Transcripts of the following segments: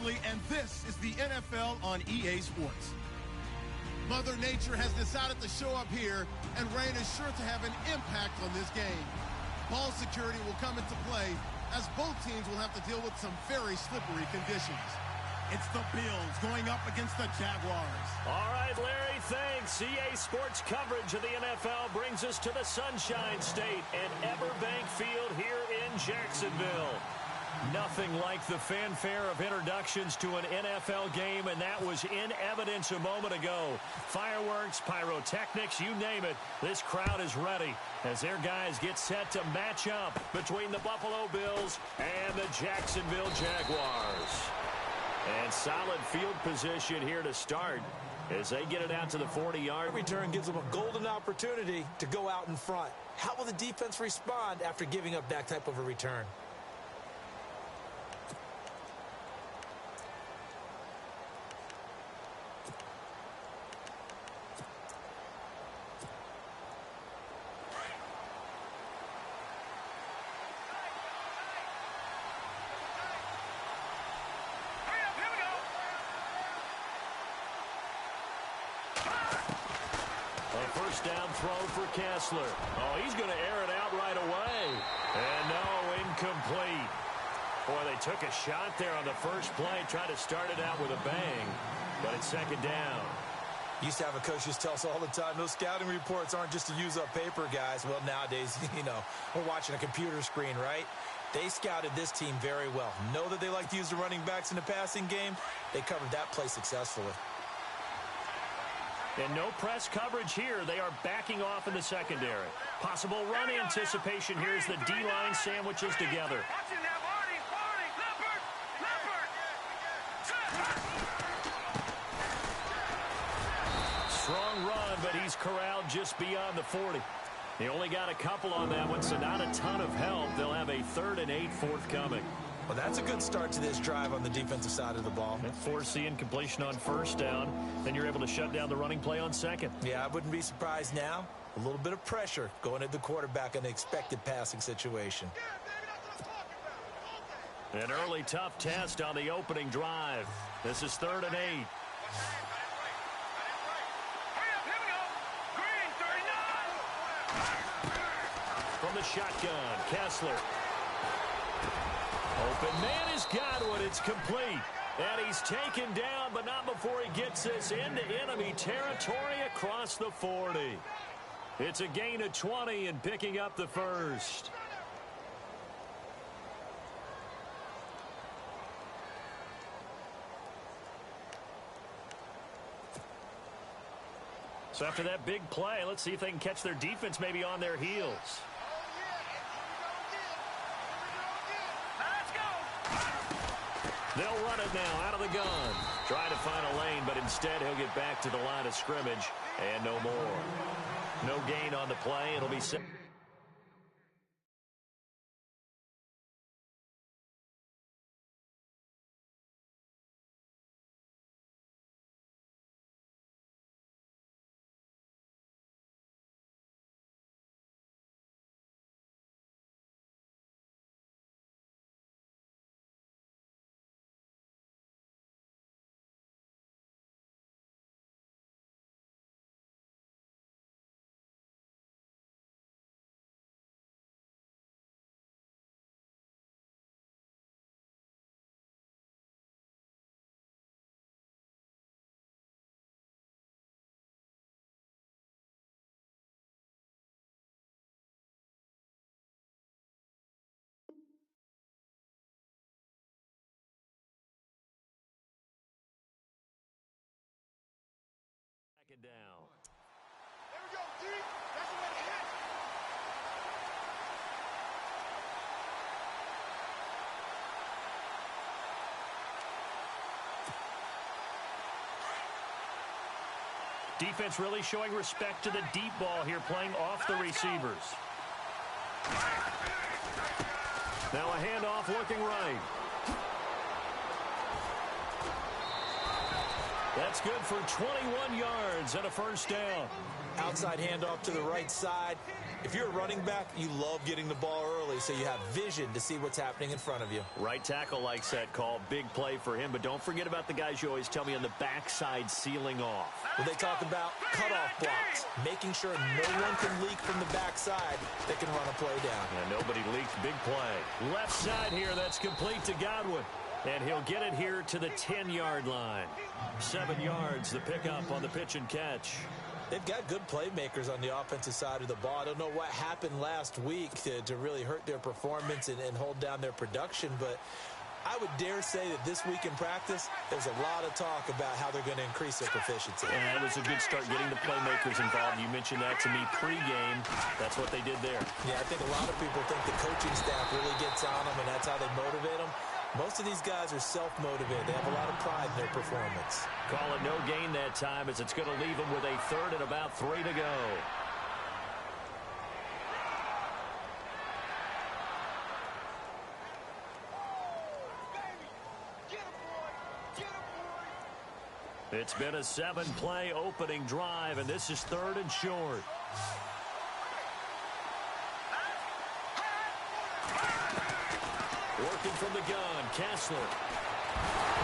exclusively, and this is the NFL on EA Sports. Mother Nature has decided to show up here, and rain is sure to have an impact on this game. Ball security will come into play, as both teams will have to deal with some very slippery conditions. It's the Bills going up against the Jaguars. All right, Larry, thanks. EA Sports coverage of the NFL brings us to the Sunshine State and Everbank Field here in Jacksonville. Nothing like the fanfare of introductions to an NFL game, and that was in evidence a moment ago. Fireworks, pyrotechnics, you name it. This crowd is ready as their guys get set to match up between the Buffalo Bills and the Jacksonville Jaguars. And solid field position here to start as they get it out to the 40-yard. Return gives them a golden opportunity to go out in front. How will the defense respond after giving up that type of a return? First down throw for Kessler. Oh, he's going to air it out right away. And no, incomplete. Boy, they took a shot there on the first play, tried to start it out with a bang, but it's second down. Used to have a coach just tell us all the time, those scouting reports aren't just to use up paper, guys. Well, nowadays, we're watching a computer screen, right? They scouted this team very well. Know that they like to use the running backs in the passing game. They covered that play successfully. And no press coverage here. They are backing off in the secondary. Possible run anticipation here as the D-line sandwiches together. Strong run, but he's corralled just beyond the 40. He only got a couple on that one, so not a ton of help. They'll have a 3rd and 8 forthcoming. Well, that's a good start to this drive on the defensive side of the ball. Force the incompletion on first down. Then you're able to shut down the running play on second. Yeah, I wouldn't be surprised now. A little bit of pressure going at the quarterback in an expected passing situation. An early tough test on the opening drive. This is 3rd and 8. From the shotgun, Kessler. Open man has got one. It's complete. And he's taken down, but not before he gets this into enemy territory across the 40. It's a gain of 20 and picking up the first. So after that big play, let's see if they can catch their defense maybe on their heels. They'll run it now out of the gun. Trying to find a lane, but instead he'll get back to the line of scrimmage. And no more. No gain on the play. It'll be set. Second down. There we go, D. That's the way to hit. Defense really showing respect to the deep ball here, playing off the receivers. Now a handoff looking right. That's good for 21 yards and a first down. Outside handoff to the right side. If you're a running back, you love getting the ball early so you have vision to see what's happening in front of you. Right tackle likes that call. Big play for him, but don't forget about the guys you always tell me on the backside sealing off. Well, they talk about cutoff blocks, making sure no one can leak from the backside that can run a play down. And nobody leaks. Big play. Left side here, that's complete to Godwin. And he'll get it here to the 10-yard line. 7 yards, the pickup on the pitch and catch. They've got good playmakers on the offensive side of the ball. I don't know what happened last week to really hurt their performance and hold down their production, but I would dare say that this week in practice, there's a lot of talk about how they're going to increase their proficiency. And that was a good start getting the playmakers involved. You mentioned that to me pregame. That's what they did there. Yeah, I think a lot of people think the coaching staff really gets on them, and that's how they motivate them. Most of these guys are self-motivated. They have a lot of pride in their performance. Call it no gain that time as it's going to leave them with a third and about 3 to go. It's been a 7-play opening drive, and this is 3rd and short. Working from the gun, Kessler.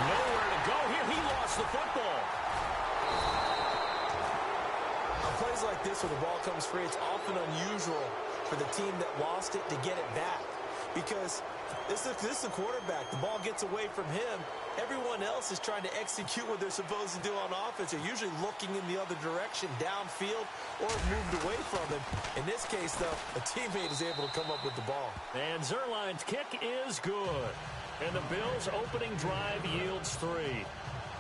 Nowhere to go here. He lost the football. On plays like this where the ball comes free, it's often unusual for the team that lost it to get it back. Because this is a quarterback. The ball gets away from him. Everyone else is trying to execute what they're supposed to do on offense. They're usually looking in the other direction, downfield, or moved away from him. In this case, though, a teammate is able to come up with the ball. And Zerline's kick is good. And the Bills' opening drive yields 3.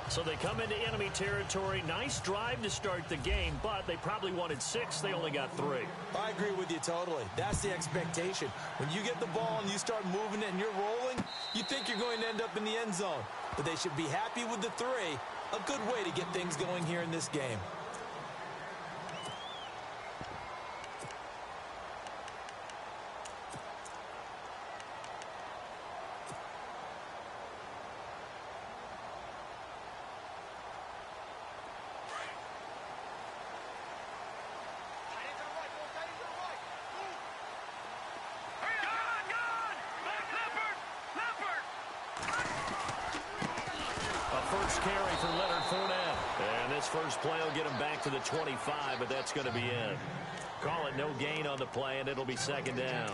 So they come into enemy territory. Nice drive to start the game, but they probably wanted 6. They only got 3. I agree with you totally. That's the expectation. When you get the ball and you start moving it and you're rolling, you think you're going to end up in the end zone. But they should be happy with the 3. A good way to get things going here in this game. Carry for Leonard Fournette. And this first play will get him back to the 25, but that's going to be it. Call it no gain on the play, and it'll be 2nd down.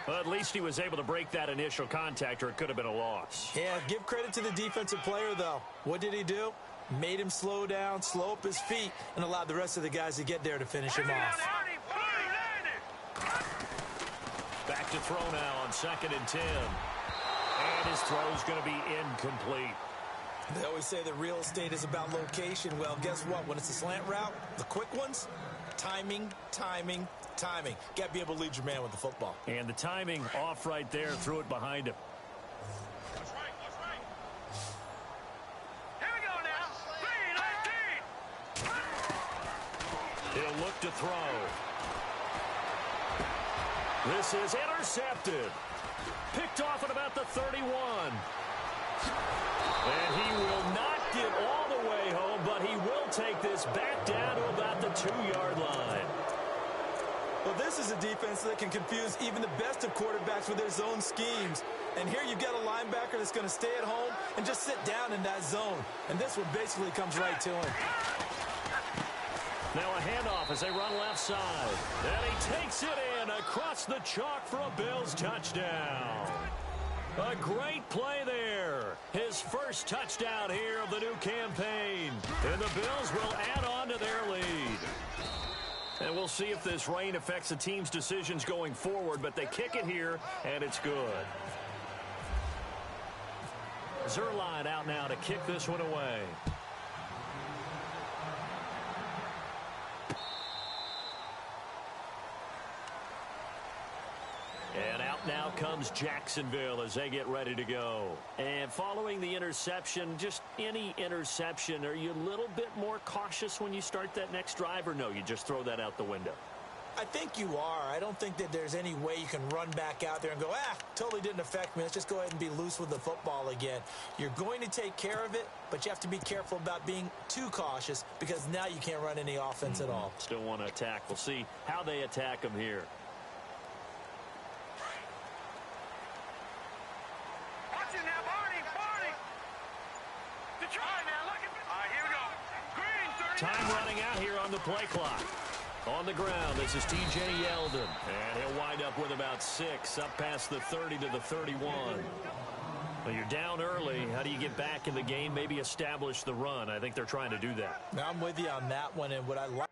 Well, at least he was able to break that initial contact, or it could have been a loss. Yeah, give credit to the defensive player, though. What did he do? Made him slow down, slow up his feet, and allowed the rest of the guys to get there to finish him off. Back to throw now on 2nd and 10. And his throw's going to be incomplete. They always say that real estate is about location. Well, guess what? When it's a slant route, the quick ones, timing, timing, timing. Got to be able to lead your man with the football. And the timing off right there, threw it behind him. That's right, that's right. Here we go now. 3-19. He'll look to throw. This is intercepted. Picked off at about the 31. And he will not get all the way home, but he will take this back down to about the 2-yard line. Well, this is a defense that can confuse even the best of quarterbacks with their zone schemes. And here you've got a linebacker that's going to stay at home and just sit down in that zone. And this one basically comes right to him. Now a handoff as they run left side. And he takes it in across the chalk for a Bills touchdown. A great play there. His first touchdown here of the new campaign. And the Bills will add on to their lead. And we'll see if this rain affects the team's decisions going forward, but they kick it here, and it's good. Zerline out now to kick this one away. And out now comes Jacksonville as they get ready to go. And following the interception, just any interception, are you a little bit more cautious when you start that next drive, or no, you just throw that out the window? I think you are. I don't think that there's any way you can run back out there and go, totally didn't affect me. Let's just go ahead and be loose with the football again. You're going to take care of it, but you have to be careful about being too cautious because now you can't run any offense at all. Still want to attack. We'll see how they attack them here. Watching now, Barney. The try now, look at it. All right, here we go. Green, 30. Time running out here on the play clock. On the ground, this is T.J. Yeldon. And he'll wind up with about 6, up past the 30 to the 31. Well, you're down early. How do you get back in the game? Maybe establish the run. I think they're trying to do that. Now, I'm with you on that one, and what I like.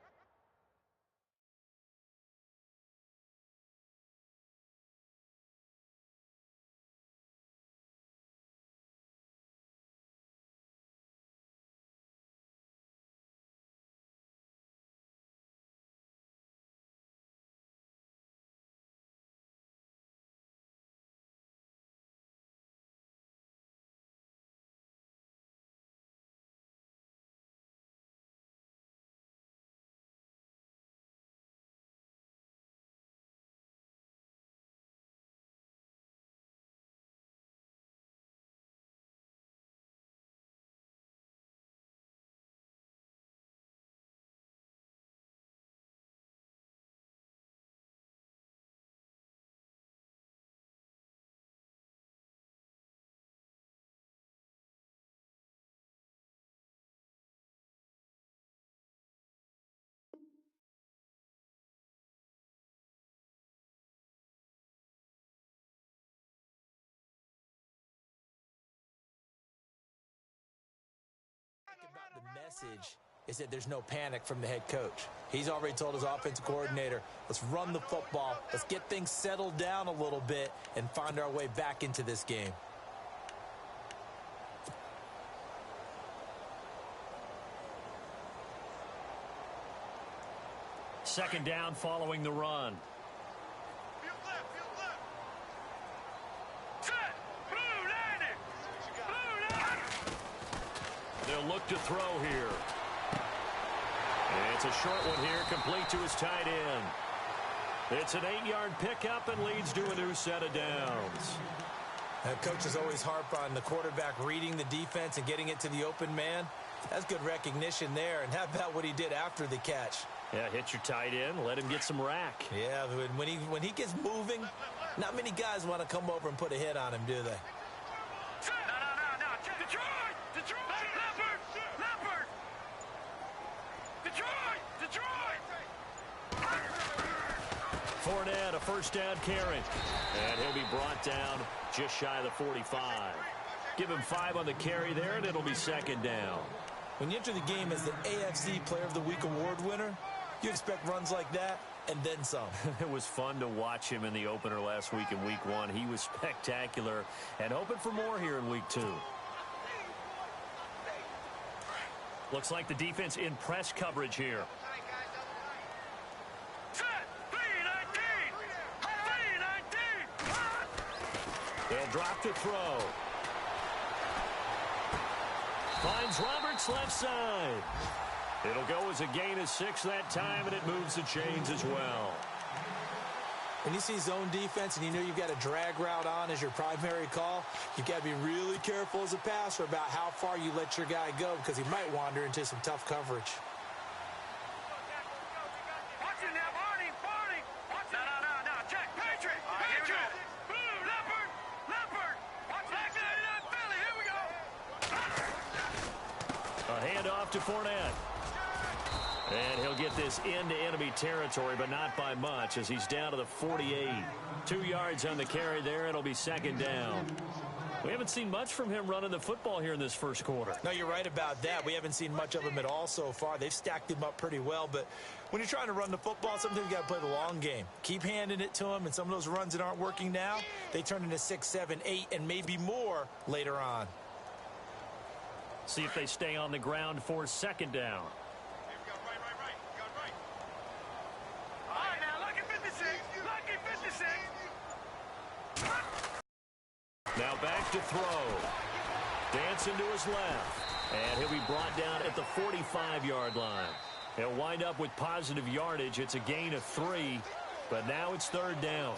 About the message is that there's no panic from the head coach. He's already told his offensive coordinator, let's run the football, let's get things settled down a little bit and find our way back into this game. Second down following the run. Field left. Set. Blue landing. Blue landing. They'll look to throw here. And it's a short one here, complete to his tight end. It's an 8-yard pickup and leads to a new set of downs. Coaches always harp on the quarterback reading the defense and getting it to the open man. That's good recognition there. And how about what he did after the catch? Yeah, hit your tight end, let him get some rack. Yeah, when he gets moving, not many guys want to come over and put a hit on him, do they? No. Detroit. Leopard. Detroit. Fournette, a first down carry. And he'll be brought down just shy of the 45. Give him 5 on the carry there, and it'll be second down. When you enter the game as the AFC Player of the Week award winner, you expect runs like that and then some. It was fun to watch him in the opener last week in week 1. He was spectacular and hoping for more here in week 2. Looks like the defense in press coverage here. Set. 3-19. They'll drop to throw. Finds Roberts left side. It'll go as a gain of 6 that time, and it moves the chains as well. When you see zone defense and you know you've got a drag route on as your primary call, you've got to be really careful as a passer about how far you let your guy go because he might wander into some tough coverage. Watching now, Barney. No. Check. Patriot. Blue. Leopard. Watch that. Philly. Here we go. A handoff to Fournette. And he'll get this into enemy territory, but not by much as he's down to the 48. 2 yards on the carry there. It'll be second down. We haven't seen much from him running the football here in this first quarter. No, you're right about that. We haven't seen much of him at all so far. They've stacked him up pretty well, but when you're trying to run the football, sometimes you got to play the long game. Keep handing it to him, and some of those runs that aren't working now, they turn into 6, 7, 8, and maybe more later on. See if they stay on the ground for second down. Now back to throw. Dancing to his left. And he'll be brought down at the 45-yard line. He'll wind up with positive yardage. It's a gain of 3, but now it's 3rd down.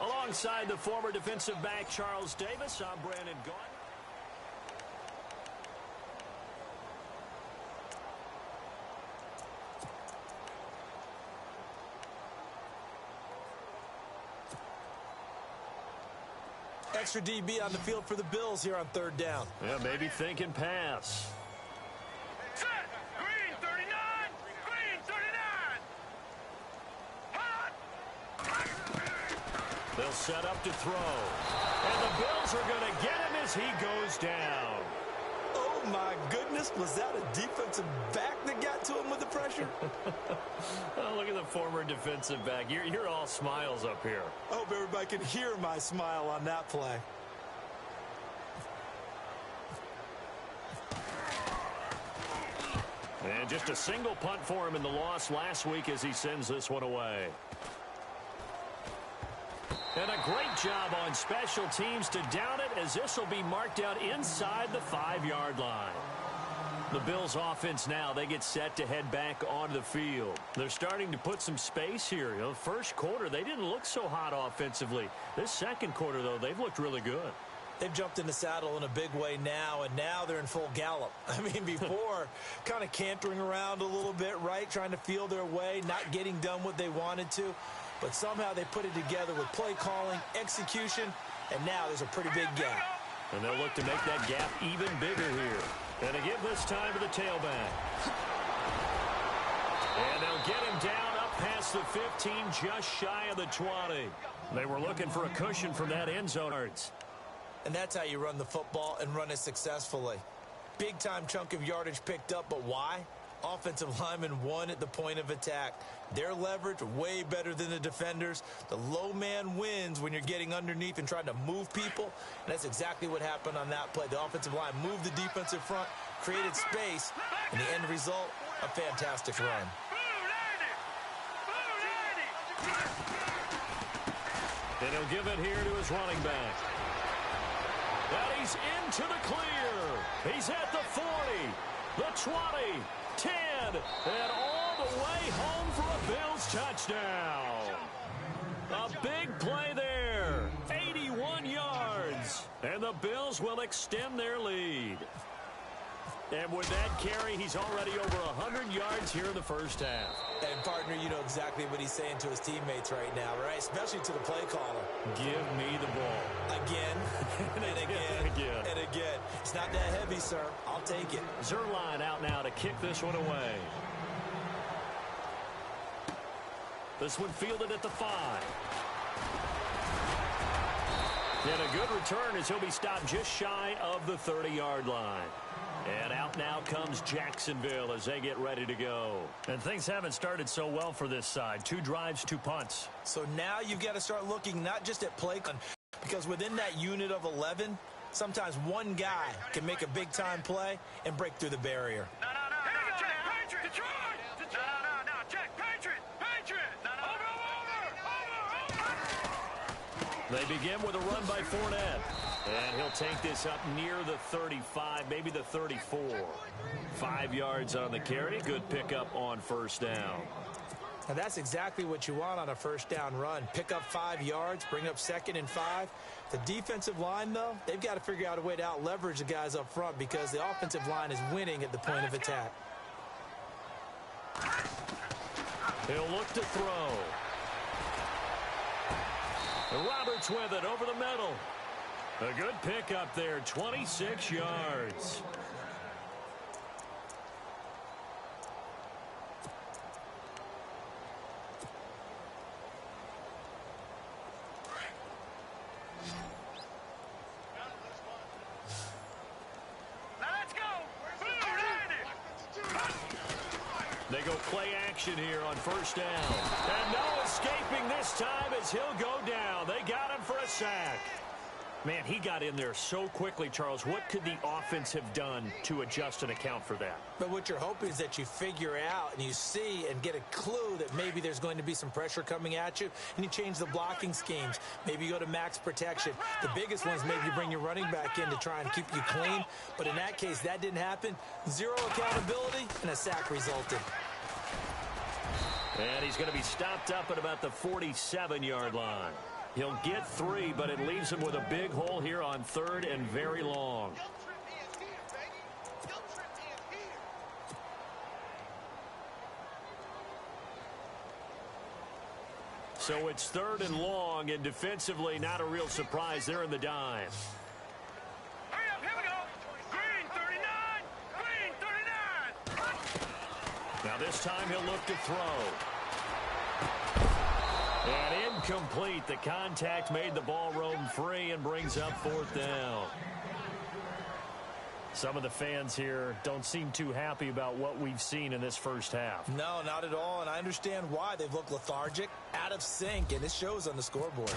Alongside the former defensive back Charles Davis, I'm Brandon Gaudin. Extra DB on the field for the Bills here on 3rd down. Yeah, maybe thinking pass. Set. Green 39. Green 39. Hot. They'll set up to throw. And the Bills are going to get him as he goes down. Oh, my goodness. Was that a defensive back that got to him with the pressure? Oh, look at the former defensive back. You're all smiles up here. I hope everybody can hear my smile on that play. And just a single punt for him in the loss last week as he sends this one away. And a great job on special teams to down it, as this will be marked out inside the 5-yard line. The Bills offense now, they get set to head back onto the field. They're starting to put some space here. You know, first quarter, they didn't look so hot offensively. This second quarter, though, they've looked really good. They've jumped in the saddle in a big way now, and now they're in full gallop. I mean, before, kind of cantering around a little bit, right, trying to feel their way, not getting done what they wanted to. But somehow they put it together with play calling, execution, and now there's a pretty big gap. And they'll look to make that gap even bigger here. And to give this time to the tailback. And they'll get him down up past the 15, just shy of the 20. They were looking for a cushion from that end zone. And that's how you run the football and run it successfully. Big-time chunk of yardage picked up, but why? Offensive linemen won at the point of attack. Their leverage way better than the defenders. The low man wins when you're getting underneath and trying to move people. And that's exactly what happened on that play. The offensive line moved the defensive front, created space, and the end result, a fantastic run. And he'll give it here to his running back. And he's into the clear. He's at the 40, the 20, 10, and all the way home for a Bills touchdown. A big play there, 81 yards, and the Bills will extend their lead. And with that carry, he's already over 100 yards here in the first half. And, partner, you know exactly what he's saying to his teammates right now, right? Especially to the play caller. Give me the ball. Again, and again, and again. It's not that heavy, sir. I'll take it. Zerline out now to kick this one away. This one fielded at the 5. And a good return as he'll be stopped just shy of the 30-yard line. And out now comes Jacksonville as they get ready to go. And things haven't started so well for this side. 2 drives, 2 punts. So now you've got to start looking not just at play, because within that unit of 11, sometimes one guy can make a big-time play and break through the barrier. No, Jack, Patriot, Detroit. No, Jack, Patriot. No. They begin with a run by Fournette. And he'll take this up near the 35, maybe the 34. 5 yards on the carry. Good pickup on first down. Now that's exactly what you want on a first down run. Pick up 5 yards, bring up 2nd and 5. The defensive line, though, they've got to figure out a way to out-leverage the guys up front because the offensive line is winning at the point of attack. He'll look to throw. And Roberts with it over the middle. A good pickup there, 26 yards. Now let's go. They go play action here on first down. And no escaping this time as he'll go down. They got him for a sack. Man, he got in there so quickly, Charles. What could the offense have done to adjust and account for that? But what you're hoping is that you figure out and you see and get a clue that maybe there's going to be some pressure coming at you, and you change the blocking schemes. Maybe you go to max protection. The biggest one is maybe you bring your running back in to try and keep you clean. But in that case, that didn't happen. 0 accountability, and a sack resulted. And he's going to be stopped up at about the 47-yard line. He'll get 3, but it leaves him with a big hole here on 3rd and very long. So it's 3rd and long, and defensively not a real surprise. They're in the dime. Hurry up, here we go. Green 39. Green 39. Now this time he'll look to throw. And incomplete. The contact made the ball roam free and brings up 4th down. Some of the fans here don't seem too happy about what we've seen in this first half. No, not at all, and I understand why. They've looked lethargic, out of sync, and it shows on the scoreboard.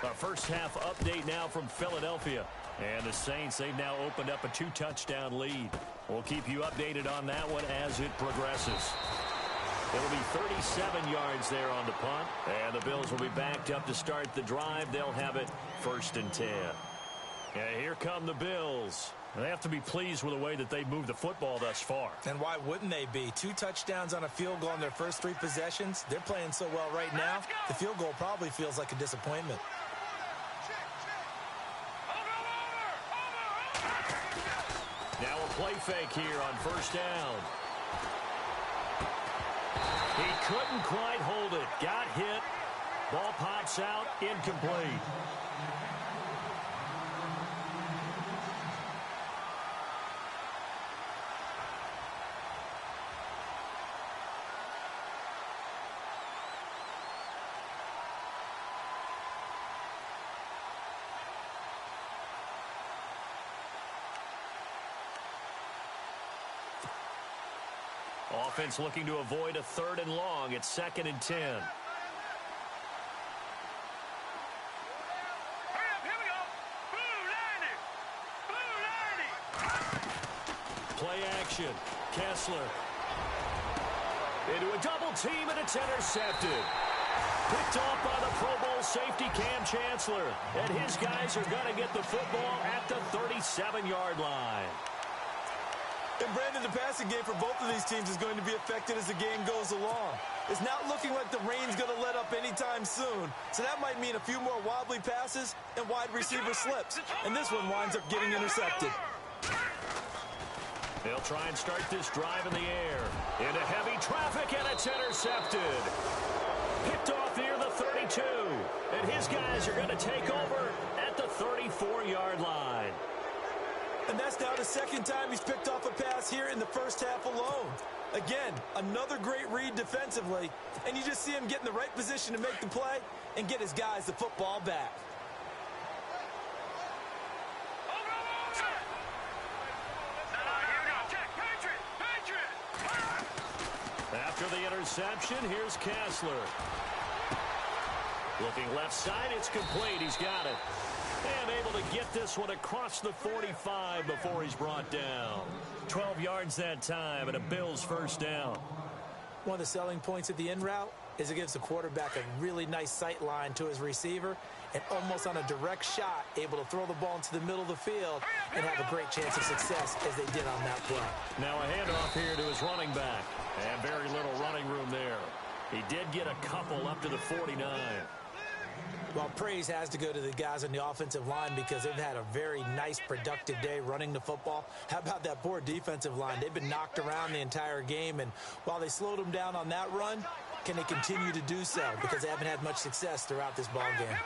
A first half update now from Philadelphia. And the Saints, they've now opened up a 2-touchdown lead. We'll keep you updated on that one as it progresses. It'll be 37 yards there on the punt, and the Bills will be backed up to start the drive. They'll have it 1st and 10. And here come the Bills. They have to be pleased with the way that they've moved the football thus far. And why wouldn't they be? 2 touchdowns on a field goal in their first 3 possessions. They're playing so well right now, the field goal probably feels like a disappointment. Now a play fake here on 1st down. He couldn't quite hold it. Got hit. Ball pops out. Incomplete. Offense looking to avoid a 3rd and long. It's 2nd and 10. Hurry up, here we go. Blue 90. Play action. Kessler. Into a double team, and it's intercepted. Picked off by the Pro Bowl safety Cam Chancellor. And his guys are going to get the football at the 37-yard line. And Brandon, the passing game for both of these teams is going to be affected as the game goes along. It's not looking like the rain's going to let up anytime soon, so that might mean a few more wobbly passes and wide receiver slips. And this one winds up getting intercepted. They'll try and start this drive in the air. Into heavy traffic, and it's intercepted. Picked off near the 32. And his guys are going to take over at the 34-yard line. And that's now the 2nd time he's picked off a pass here in the first half alone. Again, another great read defensively, and you just see him get in the right position to make the play and get his guys the football back. After the interception, here's Kessler. Looking left side, it's complete. He's got it. And able to get this one across the 45 before he's brought down. 12 yards that time, and a Bills 1st down. One of the selling points of the in route is it gives the quarterback a really nice sight line to his receiver and almost on a direct shot able to throw the ball into the middle of the field and have a great chance of success as they did on that play. Now a handoff here to his running back. And very little running room there. He did get a couple up to the 49. Well, praise has to go to the guys on the offensive line because they've had a very nice, productive day running the football. How about that poor defensive line? They've been knocked around the entire game, and while they slowed them down on that run, can they continue to do so? Because they haven't had much success throughout this ball game.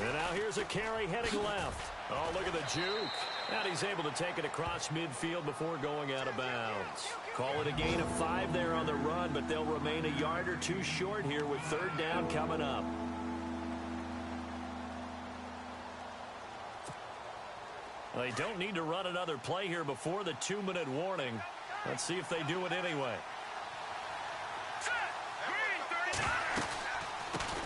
And now here's a carry heading left. Oh, look at the juke. And he's able to take it across midfield before going out of bounds. Call it a gain of 5 there on the run, but they'll remain a yard or 2 short here with 3rd down coming up. They don't need to run another play here before the 2-minute warning. Let's see if they do it anyway.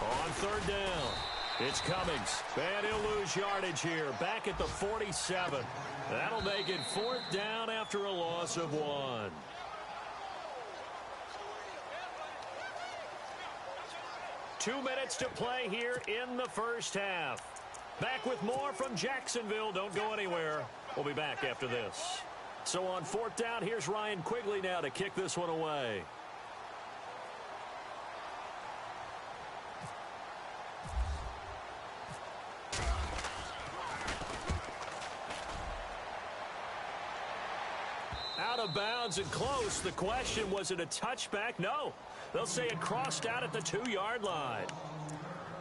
On 3rd down. It's Cummings, and he'll lose yardage here, back at the 47. That'll make it 4th down after a loss of 1. Two minutes to play here in the first half. Back with more from Jacksonville. Don't go anywhere. We'll be back after this. So on 4th down, here's Ryan Quigley now to kick this one away. Out of bounds and close. The question, was it a touchback? No. They'll say it crossed out at the 2-yard line.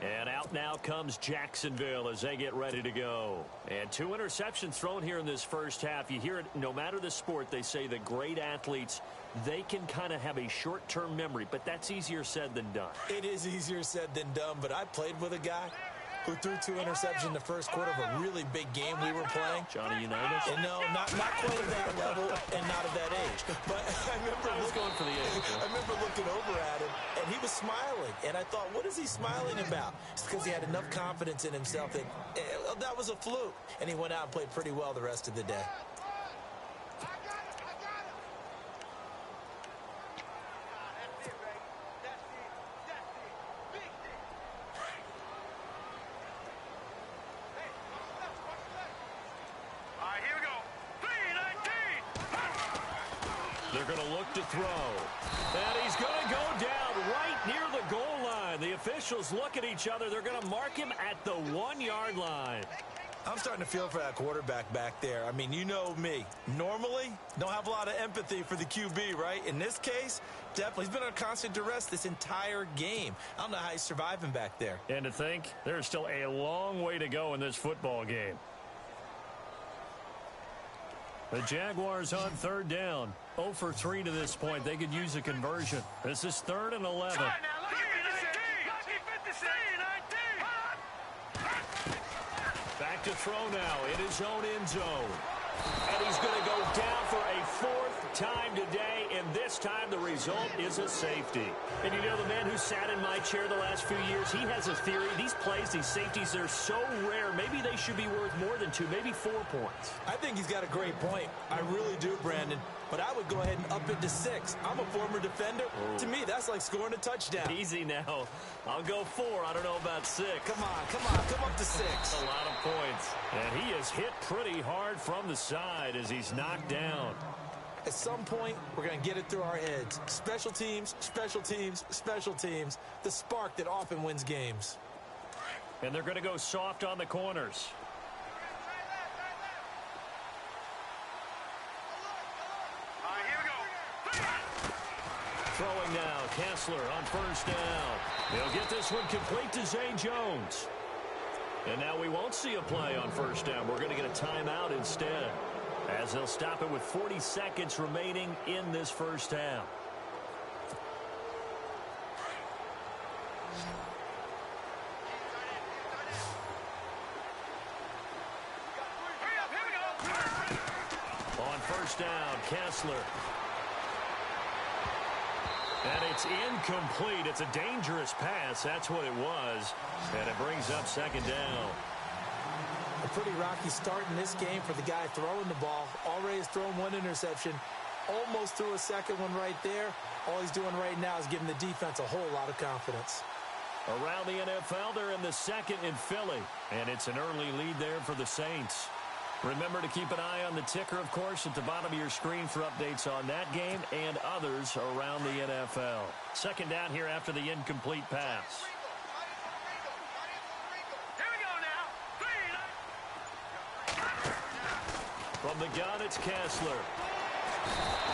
And out now comes Jacksonville as they get ready to go. And 2 interceptions thrown here in this first half. You hear it, no matter the sport, they say the great athletes, they can kind of have a short-term memory, but that's easier said than done. It is easier said than done, but I played with a guy who threw 2 interceptions in the first quarter of a really big game we were playing. Johnny Unitas? And no, not quite at that level and not at that age. But I was going for the age. I remember looking over at him, and he was smiling. And I thought, what is he smiling about? It's because he had enough confidence in himself that that was a fluke. And he went out and played pretty well the rest of the day. They're going to look to throw. And he's going to go down right near the goal line. The officials look at each other. They're going to mark him at the 1-yard line. I'm starting to feel for that quarterback back there. I mean, you know me. Normally, don't have a lot of empathy for the QB, right? In this case, definitely. He's been under constant duress this entire game. I don't know how he's surviving back there. And to think, there's still a long way to go in this football game. The Jaguars on 3rd down. 0 for 3 to this point. They could use a conversion. This is 3rd and 11. Back to throw now in his own end zone. And he's going to go down for a 4th time today, and this time the result is a safety. And you know, the man who sat in my chair the last few years, he has a theory. These plays, these safeties, they're so rare. Maybe they should be worth more than 2, maybe 4 points. I think he's got a great point. I really do, Brandon. But I would go ahead and up it to 6. I'm a former defender. Oh. To me, that's like scoring a touchdown. Easy now. I'll go 4. I don't know about 6. Come up to 6. A lot of points. And he is hit pretty hard from the side as he's knocked down. At some point, we're going to get it through our heads. Special teams, special teams, special teams. The spark that often wins games. And they're going to go soft on the corners. Throwing now, Kessler on 1st down. He'll get this one complete to Zay Jones. And now we won't see a play on 1st down. We're going to get a timeout instead, as they'll stop it with 40 seconds remaining in this first half. On 1st down, Kessler. And it's incomplete. It's a dangerous pass. That's what it was. And it brings up 2nd down. A pretty rocky start in this game for the guy throwing the ball. Already has thrown 1 interception. Almost threw a 2nd one right there. All he's doing right now is giving the defense a whole lot of confidence. Around the NFL, they're in the 2nd in Philly. And it's an early lead there for the Saints. Remember to keep an eye on the ticker, of course, at the bottom of your screen for updates on that game and others around the NFL. 2nd down here after the incomplete pass. Here we go now. From the gun, it's Kessler.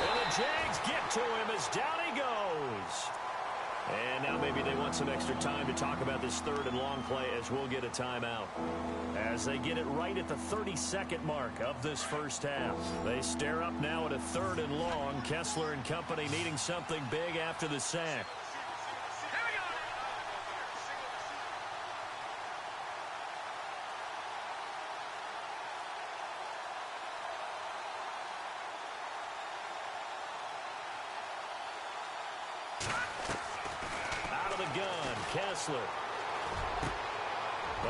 And the Jags get to him as down he goes. And now maybe they want some extra time to talk about this 3rd and long play as we'll get a timeout. As they get it right at the 32nd mark of this first half. They stare up now at a 3rd and long. Kessler and company needing something big after the sack. Gun, Kessler.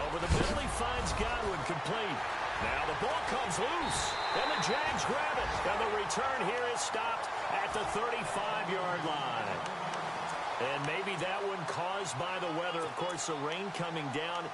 Over the middle, he finds Godwin complete. Now the ball comes loose, and the Jags grab it. And the return here is stopped at the 35-yard line. And maybe that one caused by the weather. Of course, the rain coming down.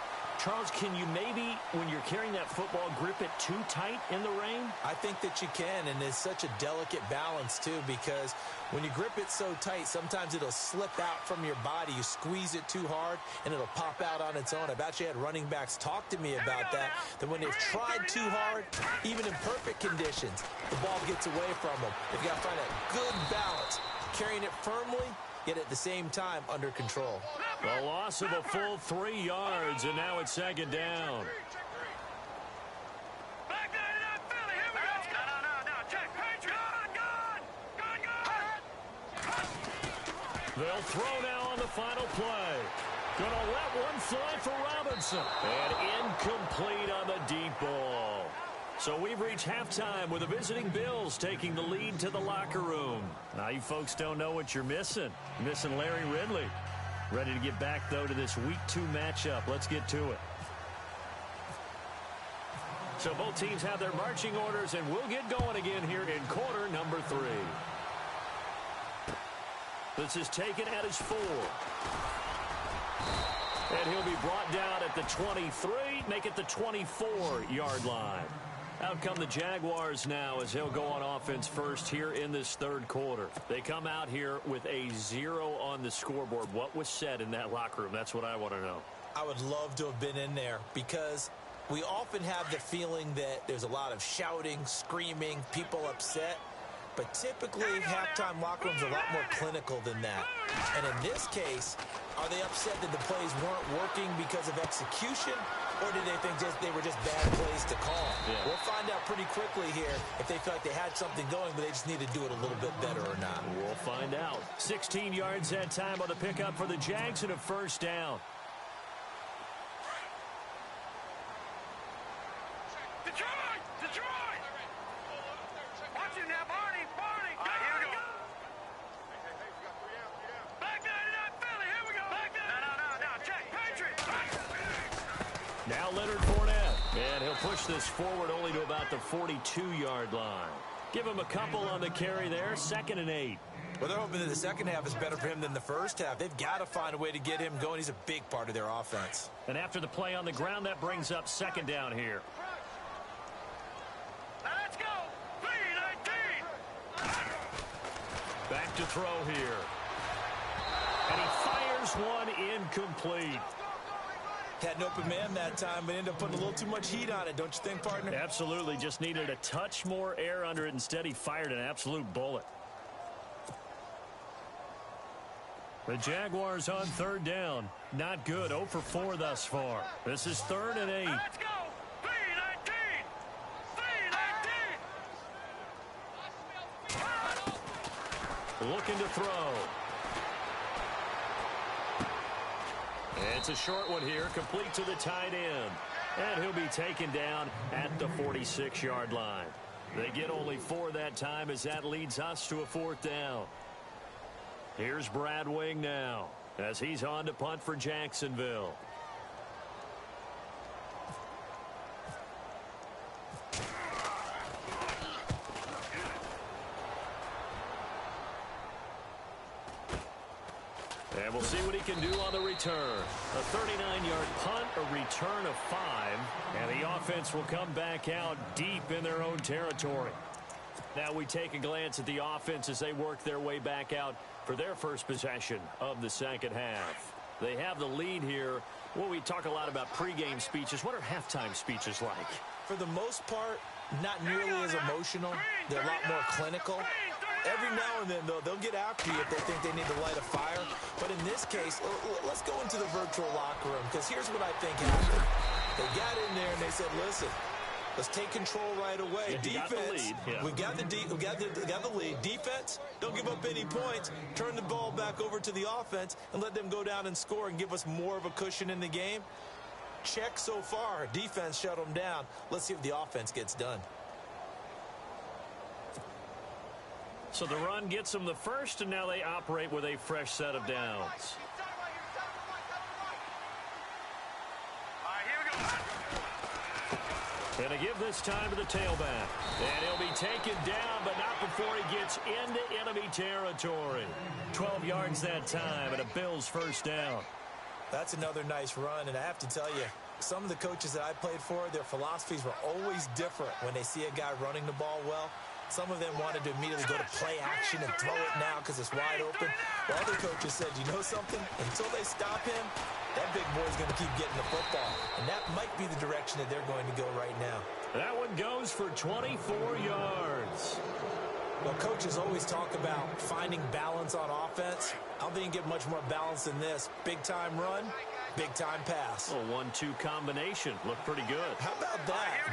Charles, can you maybe, when you're carrying that football, grip it too tight in the rain? I think that you can, and it's such a delicate balance, too, because when you grip it so tight, sometimes it'll slip out from your body. You squeeze it too hard, and it'll pop out on its own. I've actually had running backs talk to me about that when they've tried too hard, even in perfect conditions, the ball gets away from them. They've got to find a good balance, carrying it firmly, yet at the same time under control. The loss of a full 3 yards, and now it's second down. Back there to that Philly. Here we go. No. Check. Gun. They'll throw now on the final play. Gonna let one fly for Robinson. And incomplete on the deep ball. So we've reached halftime with the visiting Bills taking the lead to the locker room. Now you folks don't know what you're missing. You're missing Larry Ridley. Ready to get back, though, to this Week 2 matchup. Let's get to it. So both teams have their marching orders, and we'll get going again here in quarter number 3. This is taken at his 4. And he'll be brought down at the 23, make it the 24-yard line. Out come the Jaguars now as he'll go on offense first here in this third quarter. They come out here with a 0 on the scoreboard. What was said in that locker room? That's what I want to know. I would love to have been in there because we often have the feeling that there's a lot of shouting, screaming, people upset. But typically, halftime locker rooms are a lot more clinical than that. And in this case, are they upset that the plays weren't working because of execution? Or did they think they were just bad plays to call? Yeah. We'll find out pretty quickly here if they feel like they had something going, but they just need to do it a little bit better or not. We'll find out. 16 yards that time on the pickup for the Jags and a first down. Detroit! Watch him now, Barney! All right, here we go. Back there to that Philly. Here we go. Back there. No. Check. Patriots. Now Leonard Fournette. And he'll push this forward only to about the 42-yard line. Give him a couple on the carry there. 2nd and 8. Well, they're hoping that the second half is better for him than the first half. They've got to find a way to get him going. He's a big part of their offense. And after the play on the ground, that brings up 2nd down here. Now let's go. 3-19. Back to throw here. And he fires one incomplete. Had an open man that time, but ended up putting a little too much heat on it, don't you think, partner? Absolutely. Just needed a touch more air under it. Instead, he fired an absolute bullet. The Jaguars on 3rd down. Not good. 0 for 4 thus far. This is 3rd and 8. Let's go. 3-19. Looking to throw. It's a short one here, complete to the tight end. And he'll be taken down at the 46-yard line. They get only 4 that time as that leads us to a 4th down. Here's Brad Wing now as he's on to punt for Jacksonville. And we'll see what he can do on the return. A 39-yard punt, a return of 5. And the offense will come back out deep in their own territory. Now we take a glance at the offense as they work their way back out for their first possession of the second half. They have the lead here. Well, we talk a lot about pregame speeches. What are halftime speeches like? For the most part, not nearly as emotional. They're a lot more clinical. Every now and then, though, they'll get after you if they think they need to light a fire. But in this case, let's go into the virtual locker room, because here's what I think happened. They got in there and they said, listen, let's take control right away. Yeah, defense, we've got the lead. Defense, don't give up any points. Turn the ball back over to the offense and let them go down and score and give us more of a cushion in the game. Check so far. Defense shut them down. Let's see if the offense gets done. So the run gets them the first, and now they operate with a fresh set of downs. And a give this time to the tailback. And he'll be taken down, but not before he gets into enemy territory. 12 yards that time, and a Bills first down. That's another nice run, and I have to tell you, some of the coaches that I played for, their philosophies were always different when they see a guy running the ball well. Some of them wanted to immediately go to play action and throw it now because it's wide open. While other coaches said, you know something? Until they stop him, that big boy's going to keep getting the football. And that might be the direction that they're going to go right now. That one goes for 24 yards. Well, coaches always talk about finding balance on offense. I don't think you can get much more balance than this. Big-time run, big-time pass. A 1-2 combination. Looked pretty good. How about that?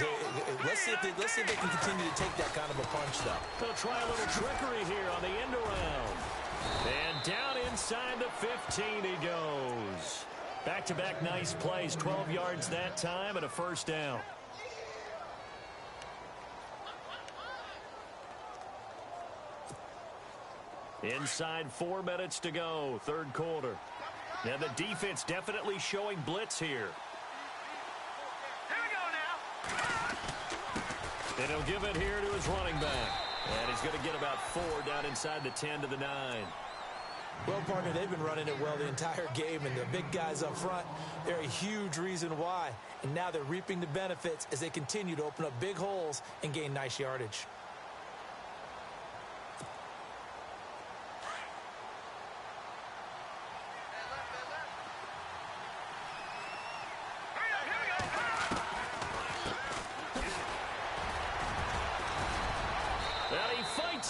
Let's see if they can continue to take that kind of a punch, though. They'll try a little trickery here on the end around. And down inside the 15 he goes. Back-to-back nice plays. 12 yards that time and a first down. Inside 4 minutes to go, third quarter. Now the defense definitely showing blitz here. Here we go now. And he'll give it here to his running back. And he's going to get about 4 down inside the 10 to the 9. Well, partner, they've been running it well the entire game, and the big guys up front, they're a huge reason why. And now they're reaping the benefits as they continue to open up big holes and gain nice yardage.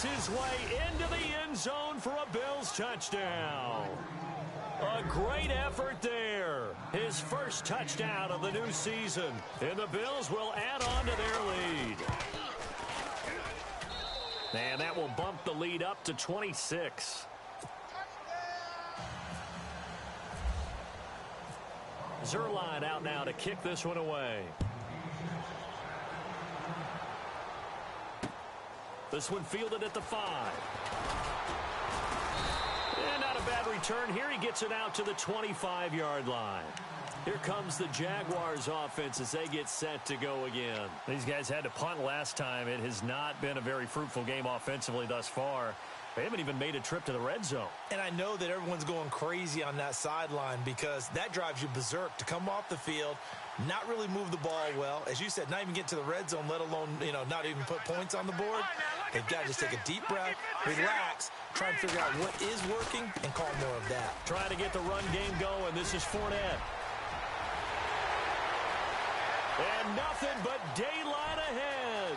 His way into the end zone for a Bills touchdown. A great effort there. His first touchdown of the new season. And the Bills will add on to their lead. And that will bump the lead up to 26. Zerline out now to kick this one away. This one fielded at the 5. And not a bad return here. He gets it out to the 25-yard line. Here comes the Jaguars offense as they get set to go again. These guys had to punt last time. It has not been a very fruitful game offensively thus far. They haven't even made a trip to the red zone. And I know that everyone's going crazy on that sideline because that drives you berserk to come off the field, not really move the ball well. As you said, not even get to the red zone, let alone, not even put points on the board. They've got to just take a deep breath, relax, try and figure out what is working, and call more of that. Trying to get the run game going. This is Fournette. And nothing but daylight ahead.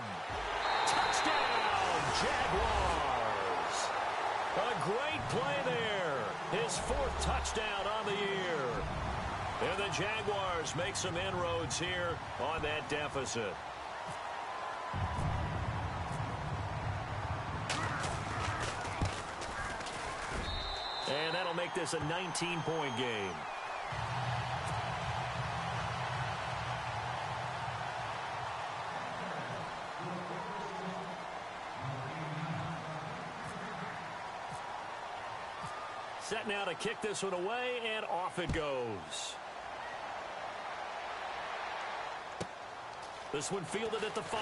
Touchdown, Jaguars. A great play there. His 4th touchdown on the year. And the Jaguars make some inroads here on that deficit. And that'll make this a 19-point game. Set now to kick this one away, and off it goes. This one fielded at the 5.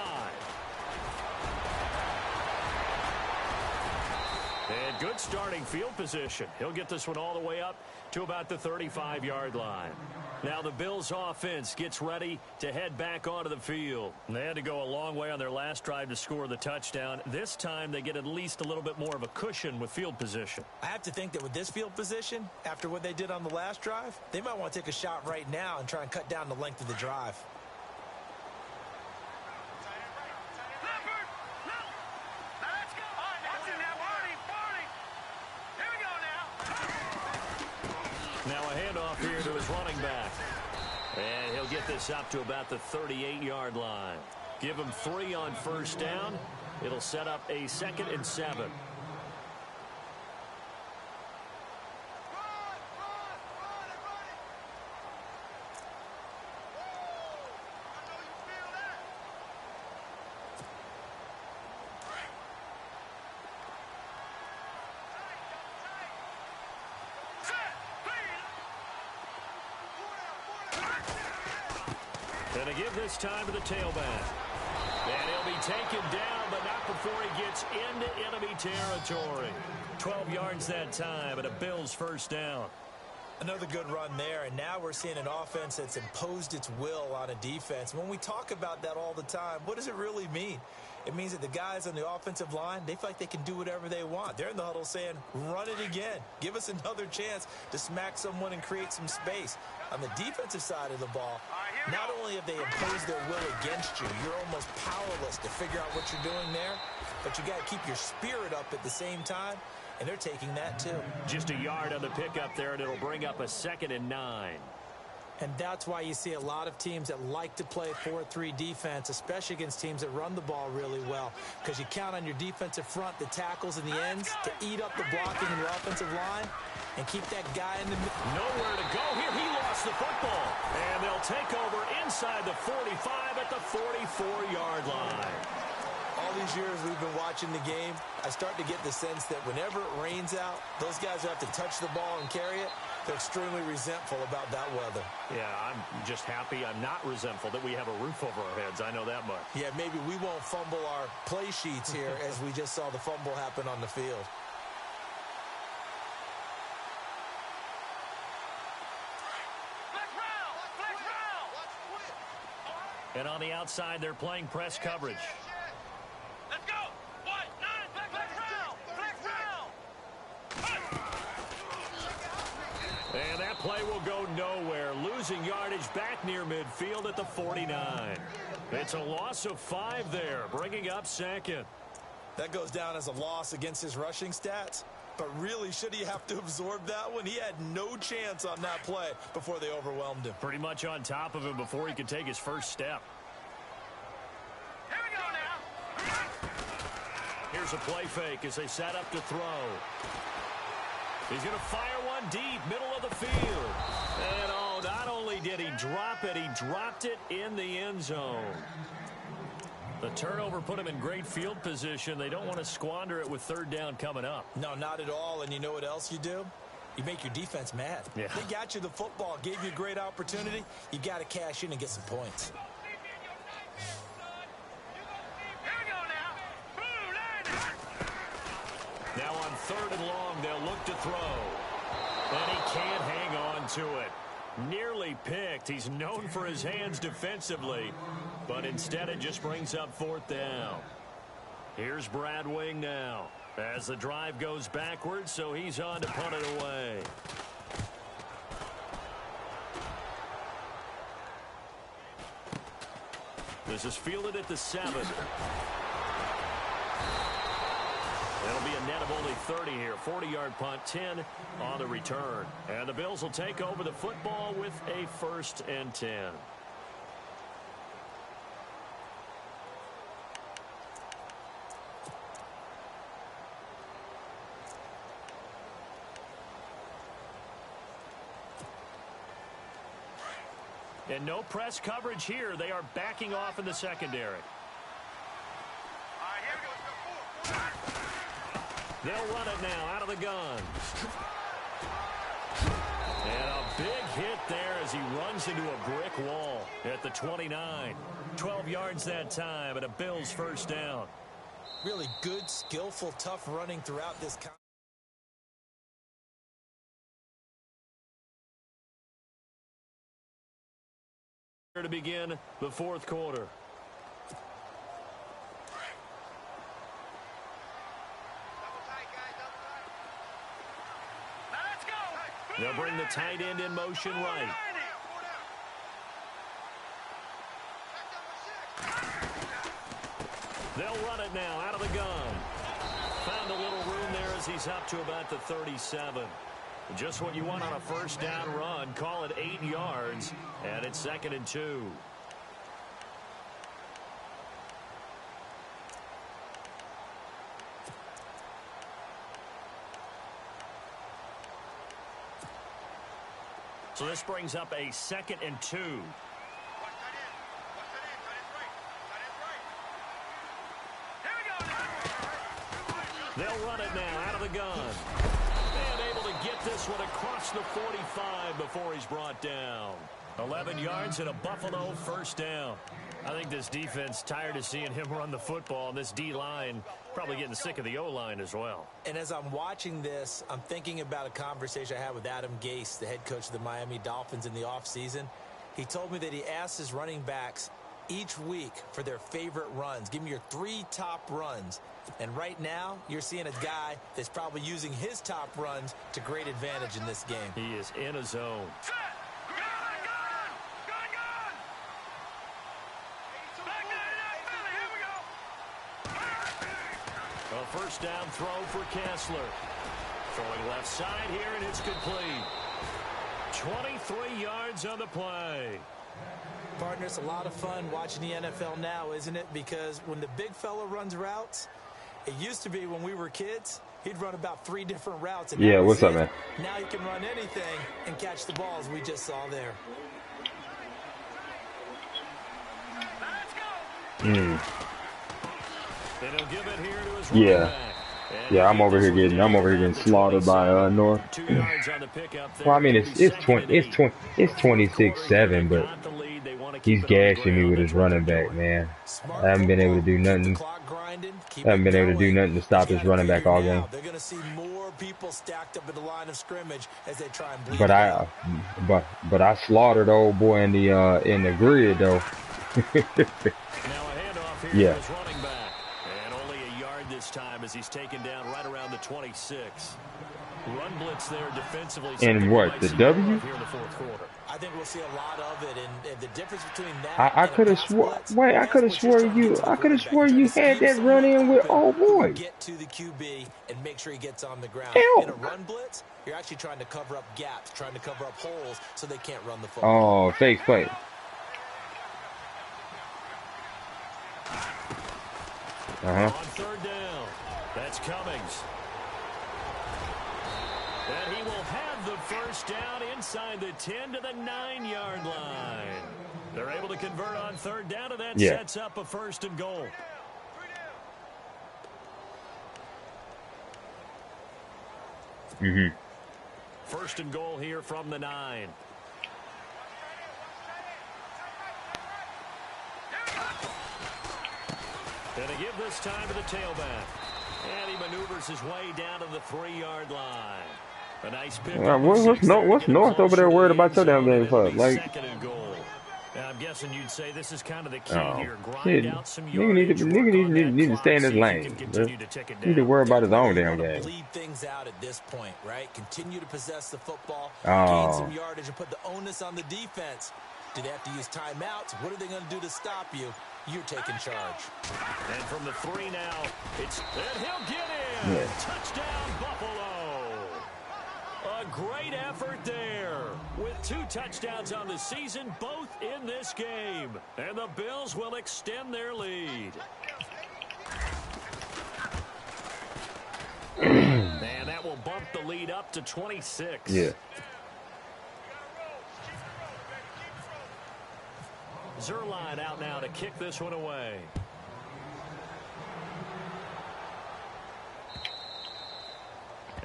And good starting field position. He'll get this one all the way up to about the 35-yard line. Now the Bills offense gets ready to head back onto the field. They had to go a long way on their last drive to score the touchdown. This time they get at least a little bit more of a cushion with field position. I have to think that with this field position, after what they did on the last drive, they might want to take a shot right now and try and cut down the length of the drive. Now a handoff here to his running back. And he'll get this up to about the 38-yard line. Give him 3 on first down. It'll set up a 2nd and 7. Going to give this time to the tailback. And he'll be taken down, but not before he gets into enemy territory. 12 yards that time, and a Bills first down. Another good run there, and now we're seeing an offense that's imposed its will on a defense. When we talk about that all the time, what does it really mean? It means that the guys on the offensive line, they feel like they can do whatever they want. They're in the huddle saying, run it again. Give us another chance to smack someone and create some space. On the defensive side of the ball, not only have they imposed their will against you, you're almost powerless to figure out what you're doing there, but you got to keep your spirit up at the same time, and they're taking that too. Just a yard on the pickup there, and it'll bring up a 2nd and 9. And that's why you see a lot of teams that like to play 4-3 defense, especially against teams that run the ball really well, because you count on your defensive front, the tackles and the ends, to eat up the blocking in your offensive line and keep that guy in the middle. Nowhere to go here. He lost the football. And they'll take over inside the 45 at the 44-yard line. All these years we've been watching the game, I start to get the sense that whenever it rains out, those guys who have to touch the ball and carry it, they're extremely resentful about that weather. Yeah, I'm just happy I'm not resentful that we have a roof over our heads. I know that much. Yeah, maybe we won't fumble our play sheets here as we just saw the fumble happen on the field. And on the outside, they're playing press coverage. Let's go. 1, 9, flex round. And that play will go nowhere. Losing yardage back near midfield at the 49. It's a loss of 5 there, bringing up 2nd. That goes down as a loss against his rushing stats. But really, should he have to absorb that one? He had no chance on that play before they overwhelmed him. Pretty much on top of him before he could take his first step. Here we go now. Here's a play fake as they set up to throw. He's going to fire one deep, middle of the field. And oh, not only did he drop it, he dropped it in the end zone. The turnover put him in great field position. They don't want to squander it with 3rd down coming up. No, not at all. And you know what else you do? You make your defense mad. Yeah. They got you the football, gave you a great opportunity. You got to cash in and get some points. Here we go now. Now on 3rd and long, they'll look to throw. And he can't hang on to it. Nearly picked. He's known for his hands defensively, but instead it just brings up 4th down. Here's Brad Wing now as the drive goes backwards, so he's on to punt it away. This is fielded at the 7. That'll be a net of only 30 here. 40-yard punt, 10 on the return. And the Bills will take over the football with a 1st and 10. And no press coverage here. They are backing off in the secondary. They'll run it now out of the gun. And a big hit there as he runs into a brick wall at the 29. 12 yards that time and a Bills 1st down. Really good, skillful, tough running throughout this. To begin the 4th quarter. They'll bring the tight end in motion right. They'll run it now out of the gun. Found a little room there as he's up to about the 37. Just what you want on a 1st down run. Call it 8 yards, and it's 2nd and 2. So this brings up a 2nd and 2. They'll run it now out of the gun. And able to get this one across the 45 before he's brought down. 11 yards and a Buffalo first down. I think this defense tired of seeing him run the football, and this D-line probably getting sick of the O-line as well. And as I'm watching this, I'm thinking about a conversation I had with Adam Gase, the head coach of the Miami Dolphins in the offseason. He told me that he asked his running backs each week for their favorite runs. Give me your 3 top runs. And right now, you're seeing a guy that's probably using his top runs to great advantage in this game. He is in a zone. A first down throw for Kessler. Throwing left side here, and it's complete. 23 yards on the play. Partner, it's a lot of fun watching the NFL now, isn't it? Because when the big fella runs routes, it used to be when we were kids, he'd run about 3 different routes. And yeah, what's up, man? Now he can run anything and catch the balls we just saw there. They'll give it here to his yeah, I'm over here getting slaughtered by North. 2 yards on the pickup there. Well, I mean it's 26-7, but he's gashing me with his running back, man. I haven't been able to do nothing. To stop his running back all game. They're going to see more people stacked up at the line of scrimmage as they try and bleed. But I slaughtered old boy in the grid though. Now a handoff here to his running back. And only a yard this time as he's taken down right around the 26. Run blitz there defensively. And what, the W? Here in the fourth quarter. I think we'll see a lot of it, and the difference between that. I could have swore. Wait, I could have swore you had that run in with old boy. Get to the QB and make sure he gets on the ground. Ew. In a run blitz, you're actually trying to cover up gaps, trying to cover up holes so they can't run the football. Oh, fake play. On third down, that's Cummings. And he will have the first down inside the 10 to the 9-yard line. They're able to convert on third down, and that sets up a first and goal. First and goal here from the 9. And a give this time to the tailback. And he maneuvers his way down to the 3-yard line. A nice pick. What's North over there worried about touchdown game for? Like, second and goal. Now, I'm guessing you'd say this is kind of the key here. Grind out some yardage. Nigga need to stay in his lane. Need to worry about his own damn game. Lead things out at this point, right? Continue to possess the football, gain some yardage, and put the onus on the defense. Do they have to use timeouts? What are they going to do to stop you? You're taking charge. And from the 3 now, and he'll get in. Yeah. Touchdown, Buffalo. A great effort there with 2 touchdowns on the season, both in this game. And the Bills will extend their lead. And that will bump the lead up to 26. Yeah. Zerline out now to kick this one away.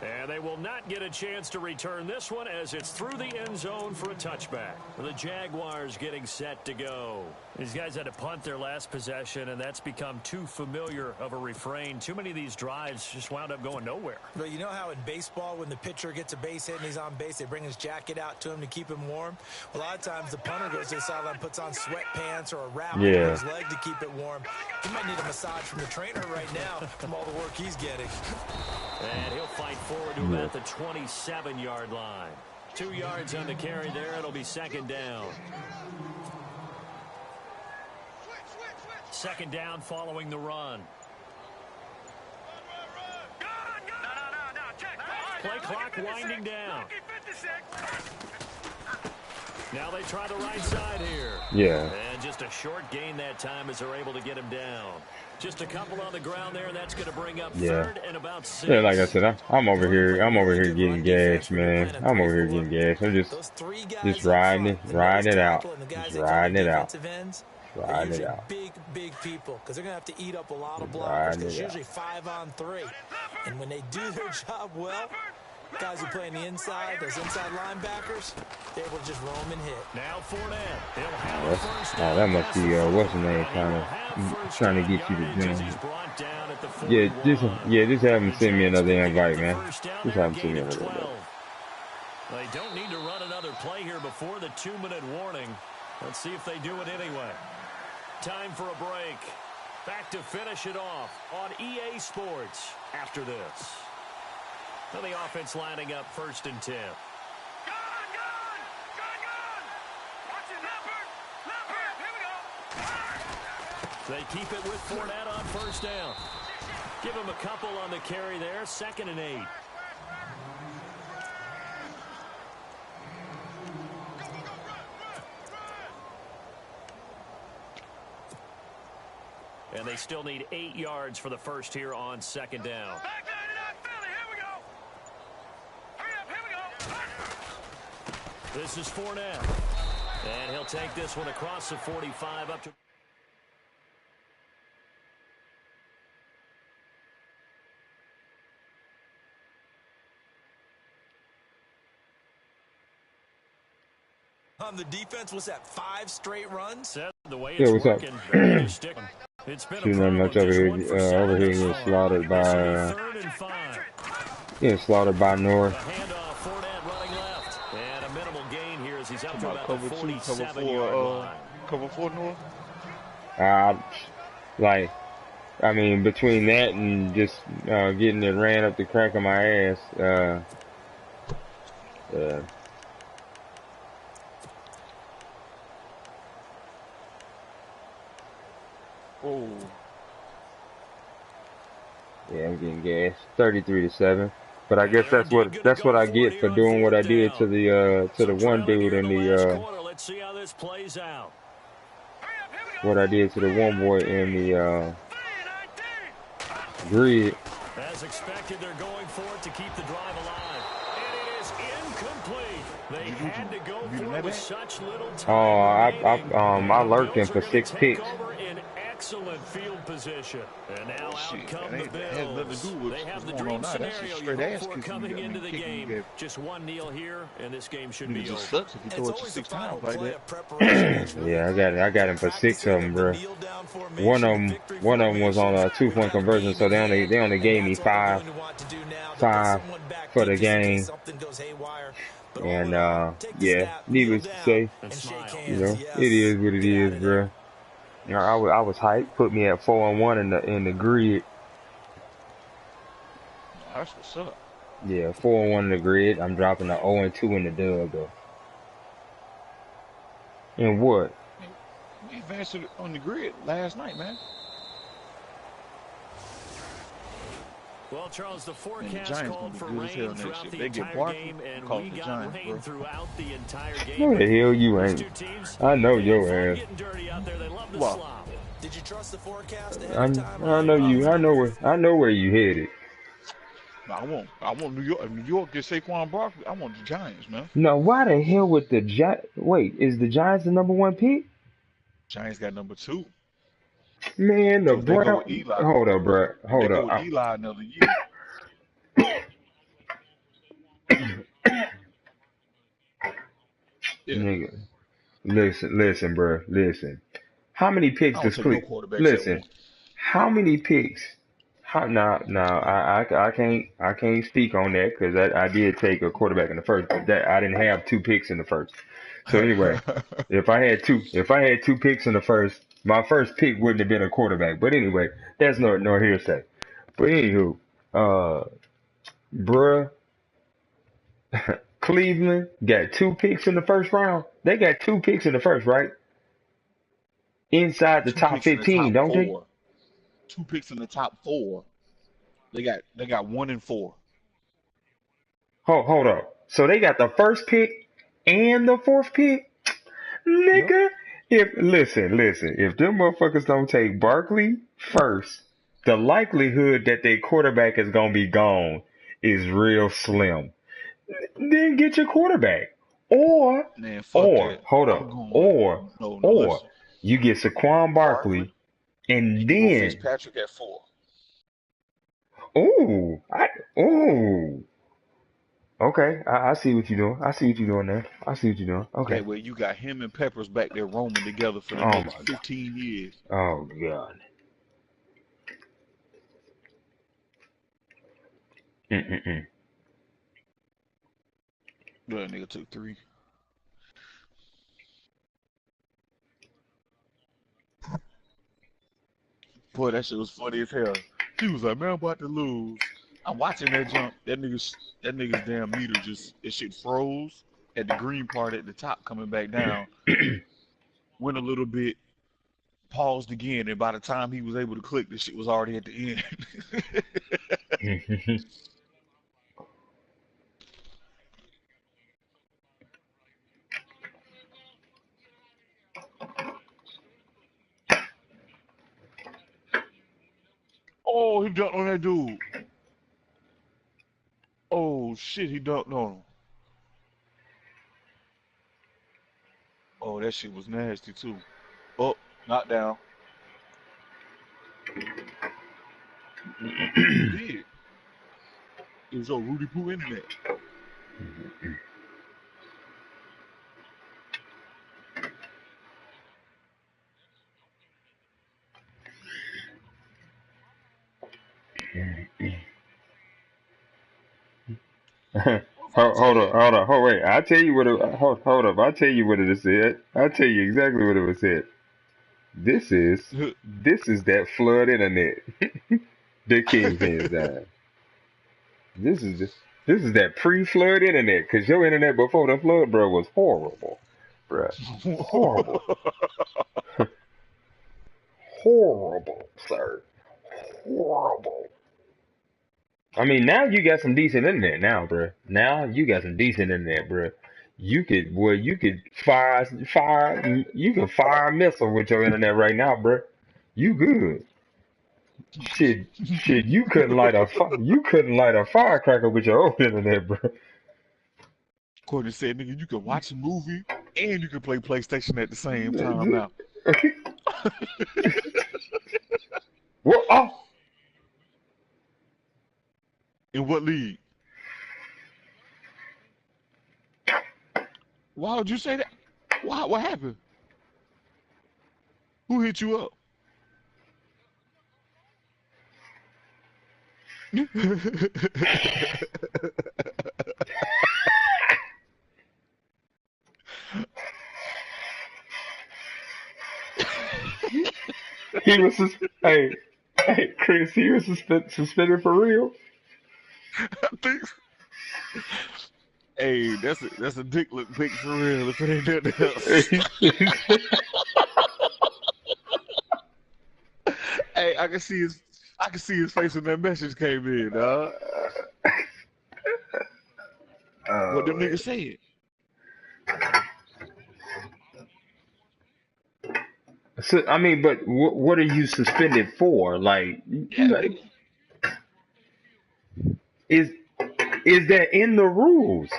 And they will not get a chance to return this one as it's through the end zone for a touchback. The Jaguars getting set to go. These guys had to punt their last possession, and that's become too familiar of a refrain. Too many of these drives just wound up going nowhere. Well, you know how in baseball when the pitcher gets a base hit and he's on base, they bring his jacket out to him to keep him warm? A lot of times the punter goes to the sideline, puts on sweatpants or a wrap on his leg to keep it warm. He might need a massage from the trainer right now from all the work he's getting. And he'll fight forward to about the 27-yard line. 2 yards on the carry there. It'll be second down. Second down following the run. Play clock winding down. Now they try the right side here. Yeah. And just a short gain that time as they're able to get him down. Just a couple on the ground there. That's going to bring up third and about 6. Yeah, like I said, I'm over here getting gas, man. I'm over here getting gas. I'm just riding it out. Just riding it out. Riding it out. Big people, because they're going to have to eat up a lot of blockers. It's usually 5-on-3. And when they do their job well, Guys who play on the inside, those inside linebackers, they're able to just roam and hit. Now Fournette. He'll have a first Oh, down. that must be what's the name trying to get you to join. Just have him send me another invite, man. Just have him send me another invite. They don't need to run another play here before the 2-minute warning. Let's see if they do it anyway. Time for a break. Back to finish it off on EA Sports after this. Now the offense lining up 1st and 10. They keep it with Fournette on 1st down. Give him a couple on the carry there. 2nd and 8. And they still need 8 yards for the first here on 2nd down. This is Fournette. And he'll take this one across the 45 up to... On the defense, was that 5 straight runs? The way it's what's working, up? It's been Too much over here getting slaughtered by North. Handoff, Fournette running left. And a minimal gain here as he's up to about the cover 2, cover 47-yard 4, line. cover 4 North. I mean, between that and just getting it ran up the crack of my ass, Oh. yeah, I'm getting gas, 33-7. But I guess that's what I get for doing what I did to the one dude in the Let's see how this plays out. what I did to the one boy in the grid. As expected, they're going for it to keep the drive alive. And it is incomplete. They had to go for it with such little time. I lurked him for 6 picks. In excellent field position. And now out come the Bills. They have the dream scenario you hope for coming into the game. Just one kneel here, and this game should be over. Sucks if you throw it to 6 times like that. Yeah, I got him for 6 of them, bro. One of them was on a 2-point conversion, so they only gave me 5 for the game. And yeah, needless to say, it is what it is, bro. I was hyped. Put me at 4-1 in the grid. That's what's up. Yeah, 4-1 in the grid. I'm dropping a 0-2 in the dub though. And what? We advanced on the grid last night, man. Well, Charles, the forecast called for rain throughout the entire game, and we got rain throughout the entire game. No, the hell you ain't. I know your ass. Wow. Did you trust the forecast? I know you. I know where you headed. I want New York. If New York gets Saquon Barkley, I want the Giants, man. No, why the hell with the Giants? Wait, is the Giants the #1 pick? Giants got number 2. Man, the Brown. Hold up, bro. Hold up. Eli another year. Nigga, listen, bro. Listen. How many picks does Cleveland? Listen. How many picks? I can't speak on that because I did take a quarterback in the first, but that I didn't have 2 picks in the first. So anyway, if I had 2 picks in the first, my first pick wouldn't have been a quarterback. But anyway, that's no hearsay. But anywho, bruh, Cleveland got 2 picks in the first round. They got 2 picks in the first, right? Inside the top 15, don't they? 2 picks in the top 4. They got 1 and 4. Hold up. So they got the first pick and the 4th pick? Nigga, listen, if them motherfuckers don't take Barkley first, the likelihood that their quarterback is gonna be gone is real slim. Then get your quarterback. Or you get Saquon Barkley and then Fitzpatrick at 4. Okay, I see what you're doing. I see what you're doing there. I see what you're doing. Okay. That way you got him and Peppers back there roaming together for the Oh next my god. 15 years. Oh god. Mm-mm-mm. That nigga took 3. Boy, that shit was funny as hell. He was like, man, I'm about to lose. I'm watching that jump. That nigga's damn meter just, that shit froze at the green part at the top coming back down. Went a little bit, paused again, and by the time he was able to click, the shit was already at the end. Oh, he dunked on that dude. Oh shit, he dunked on him. Oh, that shit was nasty too. Oh, knocked down. Who did? It was on Rudy Poo internet. Hold on, wait. I'll tell you what hold up. I'll tell you what it said. I'll tell you exactly what it was said. This is this is that flood internet. The Kingpin's dying. This is this is that pre-flood internet, cause your internet before the flood, bro, was horrible, bro. Horrible, horrible, sir. Horrible. I mean, now you got some decent internet now, bro. Now you got some decent internet, bro. You could you can fire a missile with your internet right now, bro. You good. Shit, you couldn't light a firecracker with your own internet, bro. Courtney said, nigga, you can watch a movie and you can play PlayStation at the same time now. What? Oh, In what league? Why would you say that? Why? What happened? Who hit you up? he was hey, Chris, he was suspended for real. I think. Hey, that's a dick look pic for real. If it ain't nothing else. Hey, I can see his face when that message came in, dog. What them niggas saying? So, I mean, but what are you suspended for? Like, Yeah, is is that in the rules?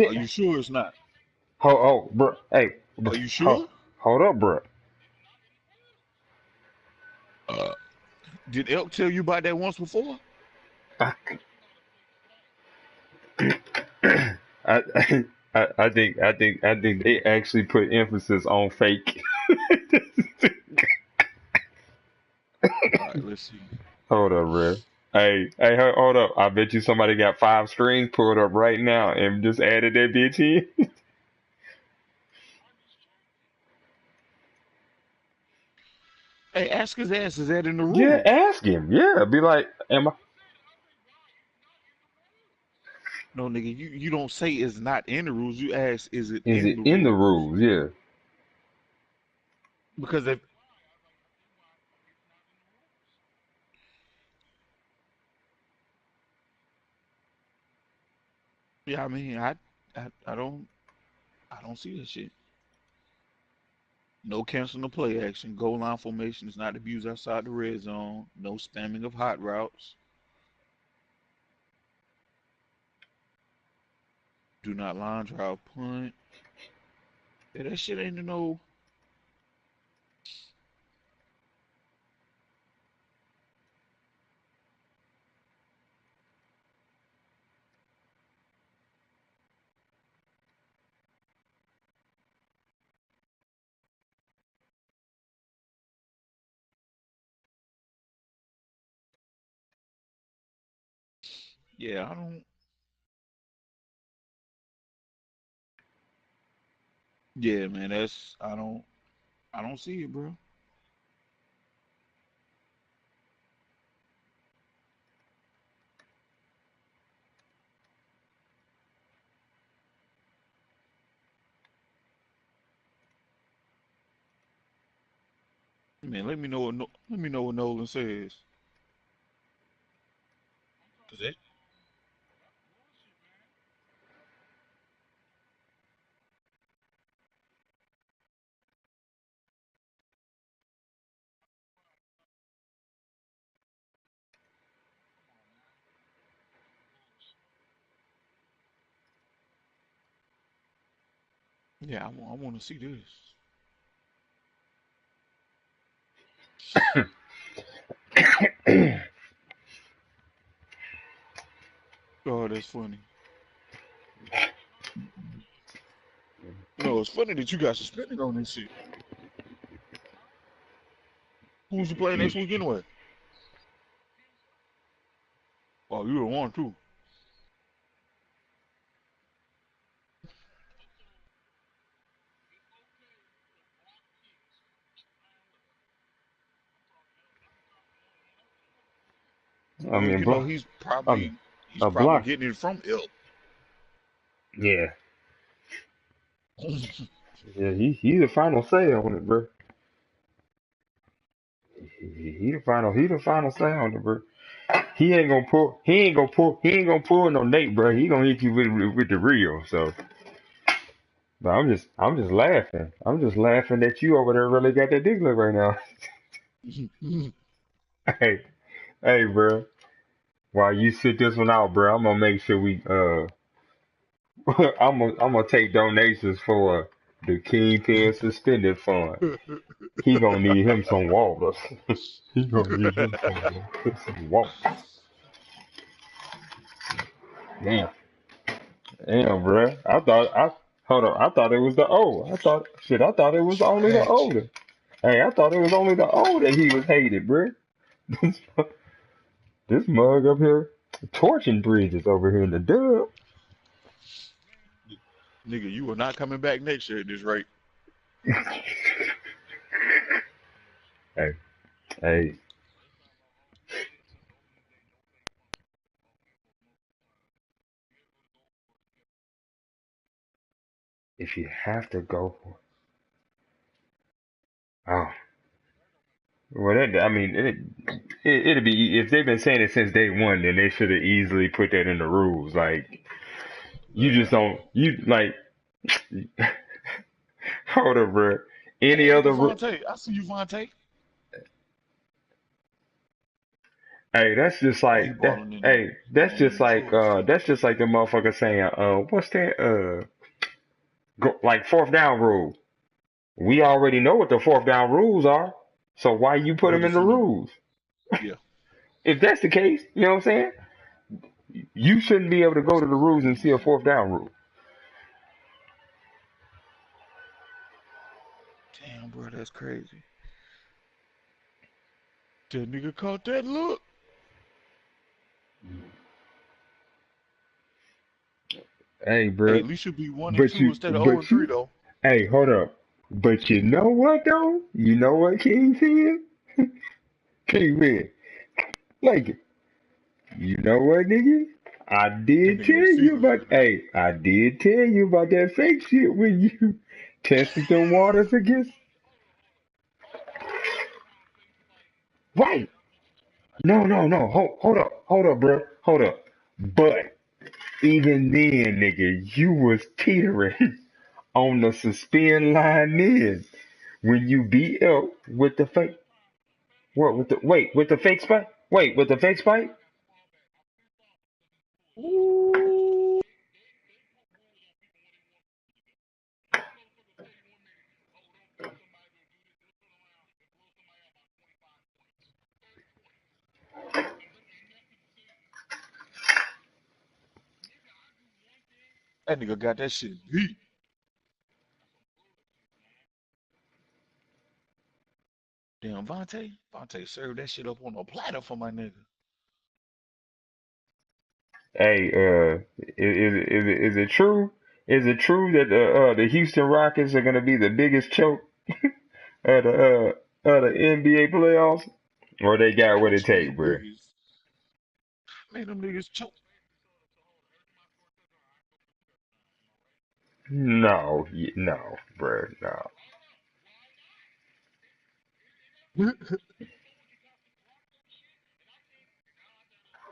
are you sure it's not? Bro, hey, Are you sure? hold up, bro. Did Elk tell you about that once before? I, I, I think they actually put emphasis on fake. All right, let's see. Hold up, bro. Hold up. I bet you somebody got 5 strings pulled up right now and just added that bitch in. Hey, ask his ass, is that in the Yeah, rules? ask him. Yeah, be like, am I? No, nigga, you don't say it's not in the rules. You ask, is it Is in it the in the rules? rules? Yeah. Because if yeah, I mean, I don't see that shit. No cancel, no play action. Goal line formation is not abused outside the red zone. No spamming of hot routes. Do not line drive punt. Yeah, that shit ain't no. Yeah, I don't. Yeah, man, that's I don't see it, bro. Man, let me know what Nolan says. 'Cause that, yeah, I want to see this. Oh, that's funny. You know, it's funny that you got suspended on this shit. Who's you playing next week anyway? Oh, you the one too. I Well, mean, you know, block. he's A probably block. getting it from Ilk. Yeah, yeah. He the final say on it, bro. He the final say on it, bro. He ain't gonna pull no Nate, bro. He gonna hit you with the real. So, but I'm just laughing. I'm just laughing that you over there really got that dick look right now. Hey, hey, bro. While you sit this one out, bro, I'm gonna make sure I'm gonna take donations for the Kingpin Suspended Fund. He gonna need him some water. He gonna need him some water. Damn, damn, bro. Hold on. I thought it was the O. I thought it was only the Hatch. older. Hey, I thought it was only the O that he was hated, bro. This mug up here, torching bridges over here in the dub. Nigga, you are not coming back next year at this rate. Hey, hey, if you have to go for, oh, well, I mean, it'd be if they've been saying it since day one, then they should have easily put that in the rules. Like, you just Man. don't, you like, hold up, bro. Any Hey, other, Vontae. I see you, Vontae. hey, that's just Oh, he like that. balling in Hey, that's just like the motherfucker saying, what's that, like fourth down rule. We already know what the fourth down rules are, so why you put them in the Bradysenior. rules? Yeah. If that's the case, you know what I'm saying? You shouldn't be able to go That's to the rules and see a crazy. fourth down rule. Damn, bro, that's crazy. That nigga caught that look. Hey, Hey, bro, at least you'll be 1-2 instead of 0-3 you, though. hey, hold up. But you know what though? You know what King said? King man, like, you know what, nigga? I That did nigga tell them you Steelers about, nigga. hey, I did tell you about that fake shit when you tested them waters against, right? No. Hold up, bro. Hold up. But even then, nigga, you was teetering on the suspend line then when you beat up with the fake. What with the wait with the fake spike? Wait with the fake spike? Ooh. That nigga got that shit beat. Damn, Vontae served that shit up on a platter for my nigga. Hey, is it true? Is it true that the Houston Rockets are gonna be the biggest choke of the NBA playoffs, or they got what it What you take, mean bro? biggest? Man, them niggas choke. No, no, bro, no.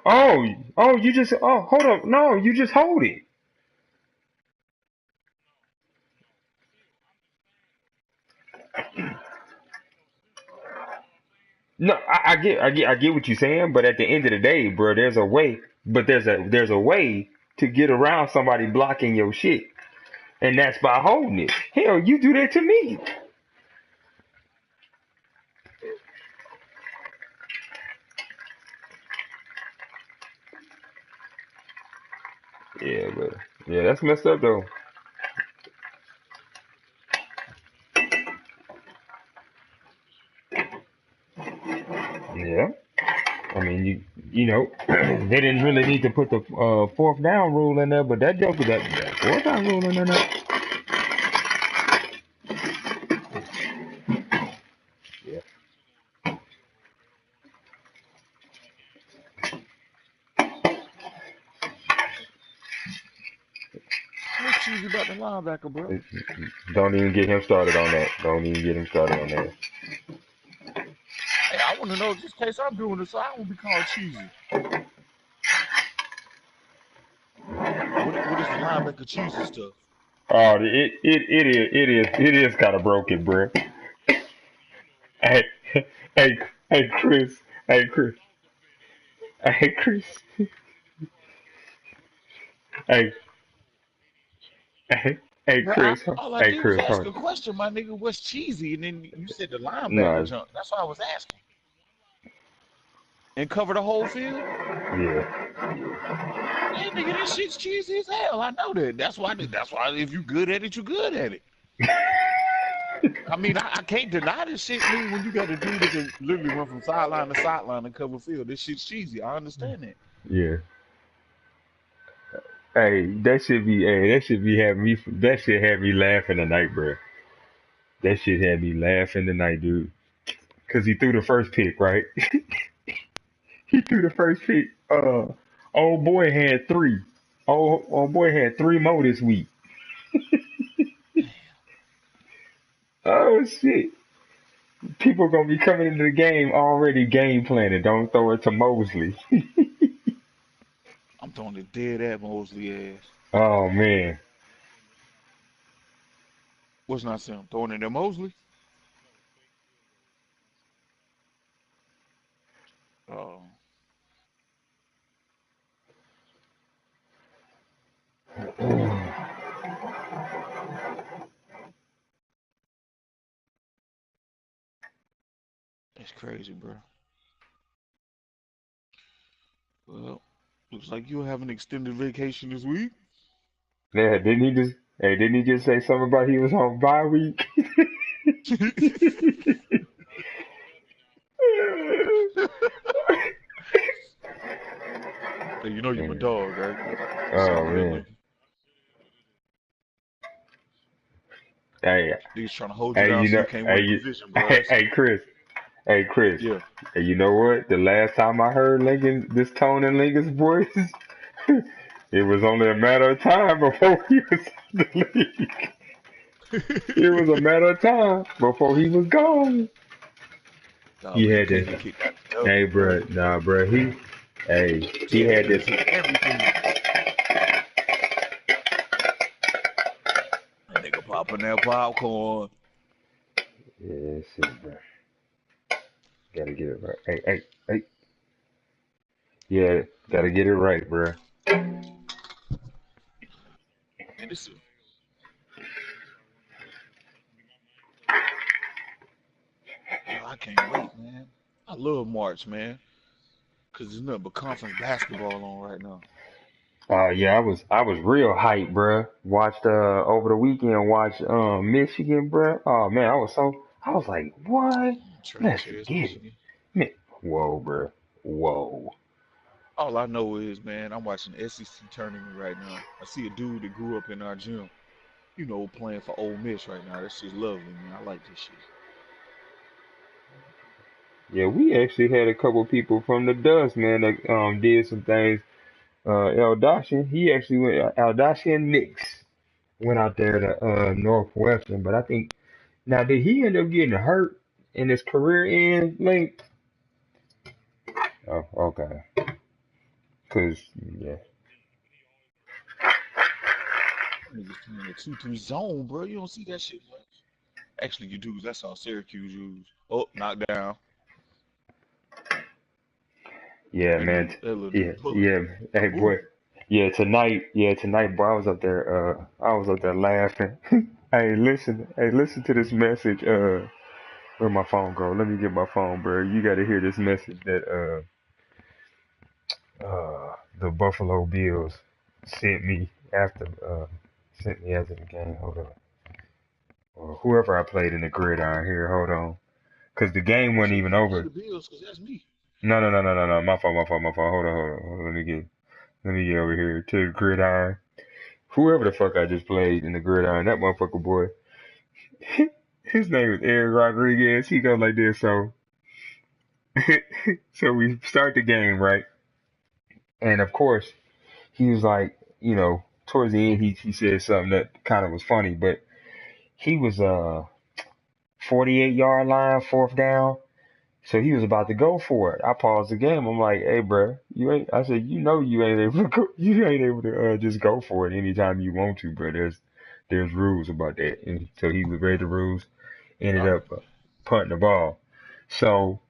Oh, you just hold up, no, you just hold it. No, I get what you're saying, but at the end of the day, bro, there's a way, but there's a way to get around somebody blocking your shit, and that's by holding it. Hell, you do that to me. Yeah, but yeah, that's messed up though. Yeah, I mean you know they didn't really need to put the fourth down rule in there, but that joke with that fourth down rule in there. Yeah, What's cheesy about the linebacker, bro? don't even get him started on that. Don't even get him started on that. Hey, I want to know just in case I'm doing this, so I won't be called cheesy. What is the linebacker cheesy stuff? Oh, it is kind of broken, bro. Hey, hey, hey, Chris. Hey, Chris. Hey, Chris. Hey, hey, hey, Bro, Chris. all I Hey, did was Chris. ask Hold. a question, my nigga. What's cheesy? And then you said the linebacker No, jump. That's why I was asking. And cover the whole field? yeah. Yeah, nigga, this shit's cheesy as hell. I know that. That's why if you good at it, you good at it. I mean, I can't deny this shit, nigga, when you got a dude that can literally run from sideline to sideline and cover field. This shit's cheesy. I understand that. Yeah. That should be having me. That shit had me laughing tonight, bro. That shit had me laughing tonight, dude. Cause he threw the first pick, right? He threw the first pick. Old boy had three. Old boy had three more this week. Oh shit! People gonna be coming into the game already game planning. Don't throw it to Mosley. I'm throwing it dead at Mosley ass. Oh man. What's not saying? Throwing it at Mosley? Oh, that's crazy, bro. Well, looks like you'll have an extended vacation this week. Yeah, didn't he just say something about he was on bye week? Hey, you know you my Man. dog, right? Oh Sorry, man. nigga. Hey, Niggas trying to hold you hey, down you so know, you can't hey, win a you, position, bro. hey, Chris, hey, Chris, Yeah. hey, you know what? The last time I heard this tone in Lincoln's voice, it was only a matter of time before he was in the league. It was a matter of time before he was gone. Nah, He but he had can't this, get kicked out the hey, W, bro. bro, nah, bro, he Yeah, had this. niggas hit everything. That nigga popping that popcorn. Yeah, shit, bro. Gotta get it right. Hey. Yeah, gotta get it right, bro. And this, yo, I can't wait, man. I love March, man, cause there's nothing but conference basketball on right now. Yeah, I was real hyped, bruh. Watched over the weekend, watched Michigan, bruh. Oh man, I was like, what? Let's Trash ass get it. Michigan. Man, whoa, bruh. Whoa. All I know is, man, I'm watching the SEC tournament right now. I see a dude that grew up in our gym, playing for Ole Miss right now. That shit's lovely, man. I like this shit. Yeah, we actually had a couple people from the Dust, man, that did some things. Aldashian, he actually went. Aldashian Nix went out there to Northwestern, but I think now did he end up getting hurt in his career end link? Oh, okay. Cause yeah, Niggas playing a 2-3 zone, bro. You don't see that shit much. Actually, you do. That's all Syracuse use. Oh, knocked down. yeah, That man. little, that little Yeah, dude pulling. yeah. Hey, boy. Kaboom. Yeah, tonight, boy. I was up there laughing. Hey, listen to this message. Where my phone go? Let me get my phone, bro. You got to hear this message that the Buffalo Bills sent me after the game. Hold on. Or whoever I played in the gridiron here. Hold on. Cause the game You wasn't should even send me to over. the Bills, because that's me. No. My fault. Hold on. Let me get over here to the gridiron. Whoever the fuck I just played in the gridiron, that motherfucker boy. His name is Eric Rodriguez. He goes like this. So, so we start the game, right? And of course, he was like, towards the end, he said something that kind of was funny, but he was 48-yard line, fourth down. So he was about to go for it. I paused the game. I'm like, "Hey, bro, you ain't." I said, you ain't able to go, you ain't able to just go for it anytime you want to, bro. There's rules about that." And so he read the rules, ended Right. up punting the ball. So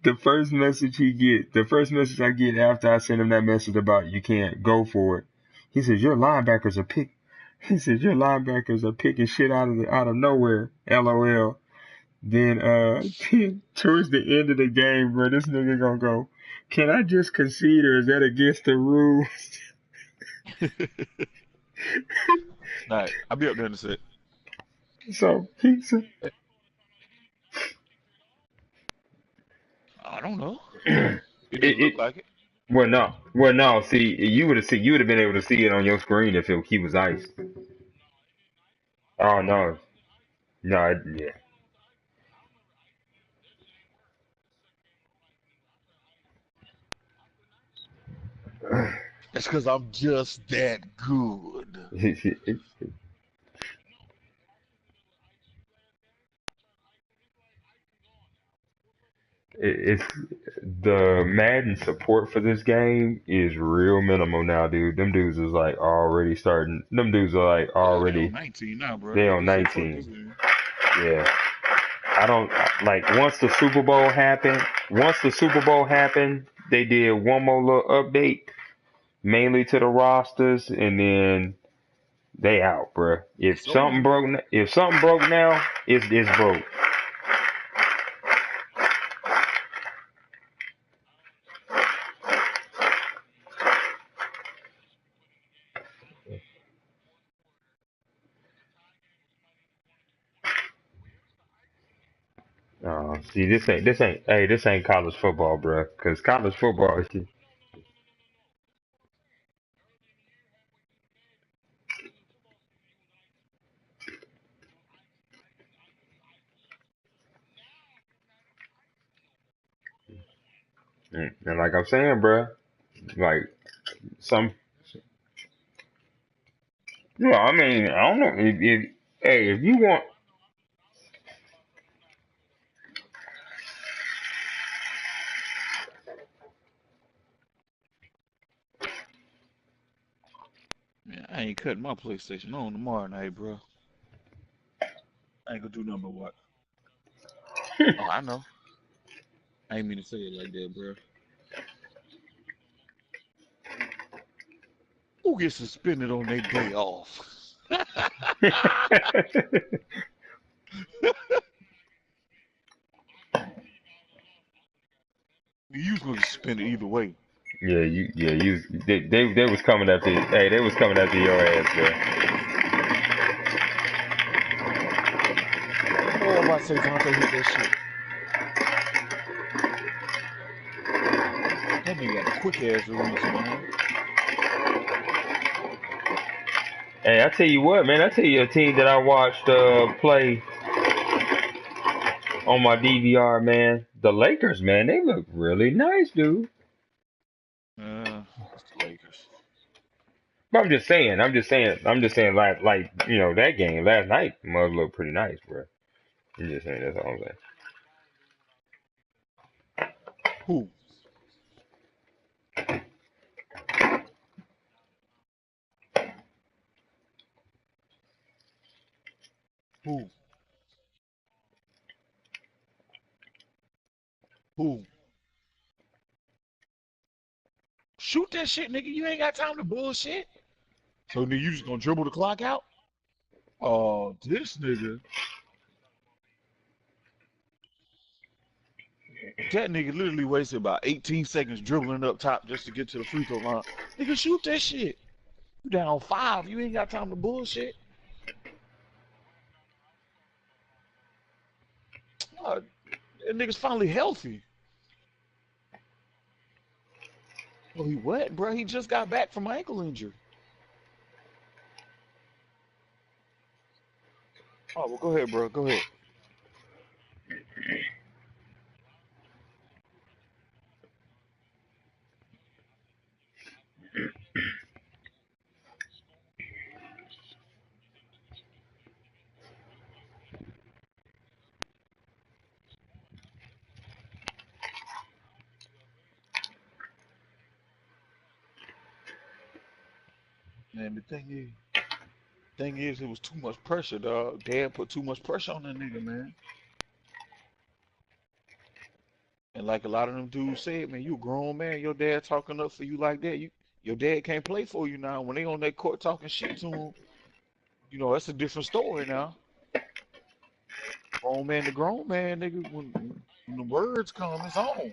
the first message I get after I send him that message about you can't go for it, he says your linebackers are pick. He says your linebackers are picking shit out of nowhere. LOL. Then towards the end of the game, bro, this nigga gonna go, can I just concede or is that against the rules? All right. I'll be up there in a sec. So he said, I don't know. it, It didn't look it like it. well no, see you would have been able to see it on your screen if he was iced. Oh no, no, yeah. That's because I'm just that good. It's the Madden support for this game is real minimal now, dude. Them dudes is like already starting. Them dudes are like Yeah, they on already. 19 now, bro. They on They said, fuck this 19. game. Yeah. I don't like once the Super Bowl happened, they did one more little update, mainly to the rosters, and then they out, bruh. It's over. If something broke now, it's broke. See, this ain't college football, bruh. Cause college football is, and like I'm saying, bruh, like some, yeah, I mean, I don't know if you want. Man, I ain't cutting my PlayStation on tomorrow night, bro. I ain't gonna do nothing but watch. Oh, I know. I ain't mean to say it like that, bro. Who gets suspended on their day off? You was gonna get suspended either way. They was coming after, hey, they was coming after your ass, bro. Oh, I'm about to say Vontae hit that shit. That nigga got a quick ass release, man. Hey, I tell you what, man. I tell you a team that I watched play on my DVR, man. The Lakers, man. They look really nice, dude. It's the Lakers. But I'm just saying, like you know, that game last night must look pretty nice, bro. I'm just saying that's all I'm saying. Who? Who? Who? Shoot that shit, nigga. You ain't got time to bullshit. So nigga, you just gonna dribble the clock out? Oh, this nigga. That nigga literally wasted about 18 seconds dribbling up top just to get to the free throw line. Nigga, shoot that shit. You down 5. You ain't got time to bullshit. Oh, that nigga's finally healthy. Oh, he what, bro? He just got back from ankle injury. Oh, well, go ahead, bro. Go ahead. Man, the thing is, it was too much pressure, dog. Dad put too much pressure on that nigga, man. And like a lot of them dudes said, man, you a grown man. Your dad talking up for you like that. Your dad can't play for you now. When they on that court talking shit to him, that's a different story now. Grown man to grown man, nigga. When the words come, it's on.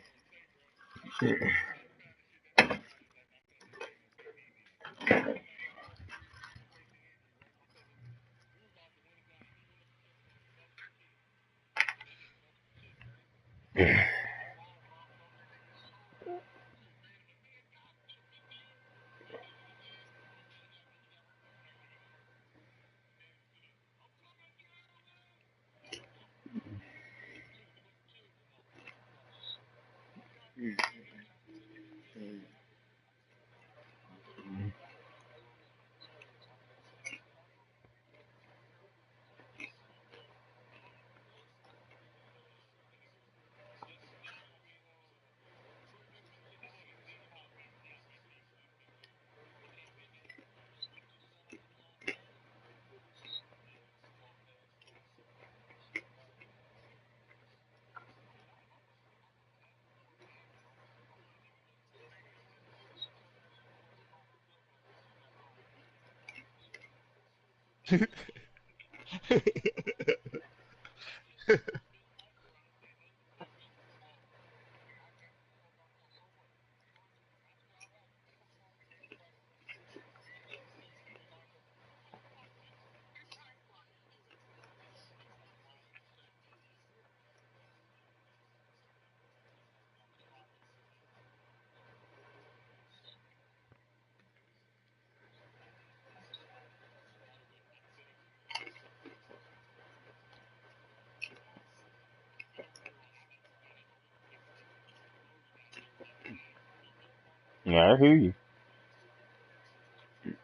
Yeah, I hear you.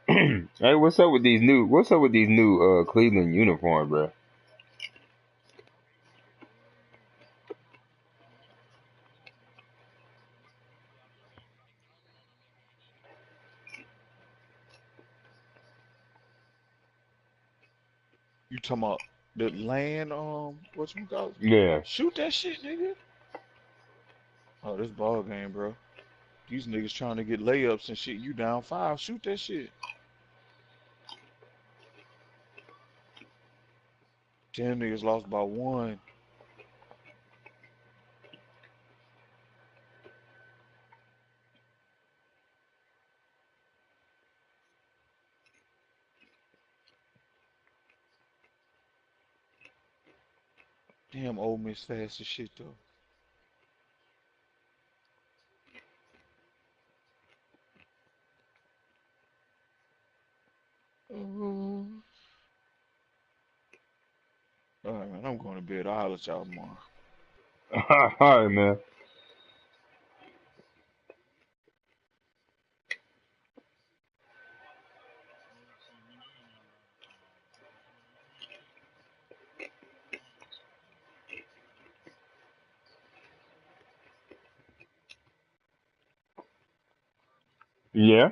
Hey, what's up with these new Cleveland uniforms, bro? You talking about the land, what you call it? Yeah. Shoot that shit, nigga. Oh, this ball game, bro. These niggas trying to get layups and shit. You down 5. Shoot that shit. Damn, niggas lost by 1. Damn, Ole Miss fast as shit, though. All right, man. I'm going to bed. I'll holler at y'all tomorrow. All right, man. Yeah.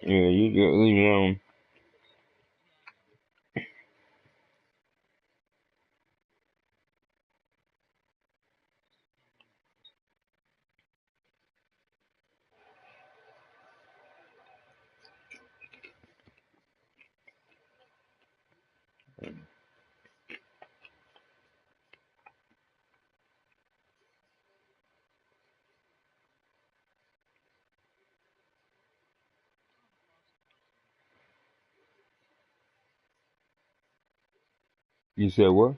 Yeah, you just leave me alone. You said what?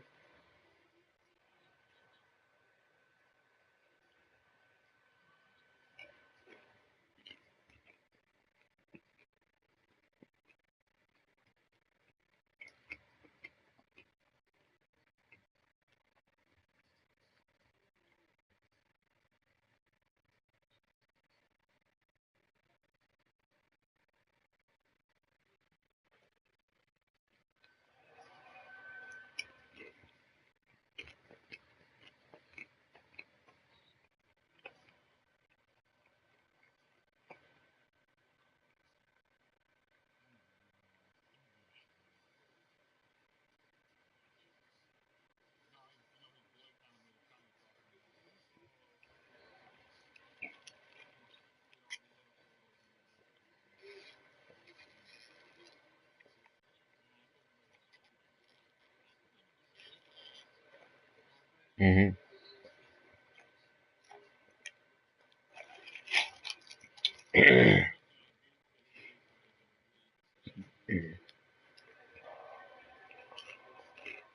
Mm-hmm.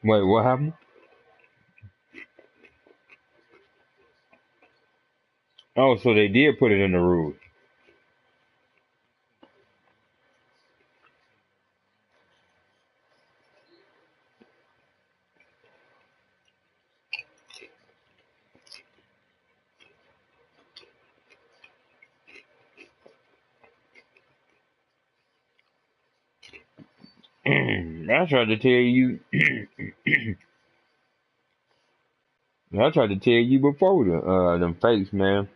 Wait, what happened? Oh, so they did put it in the rules. I tried to tell you. I tried to tell you before them fakes, man.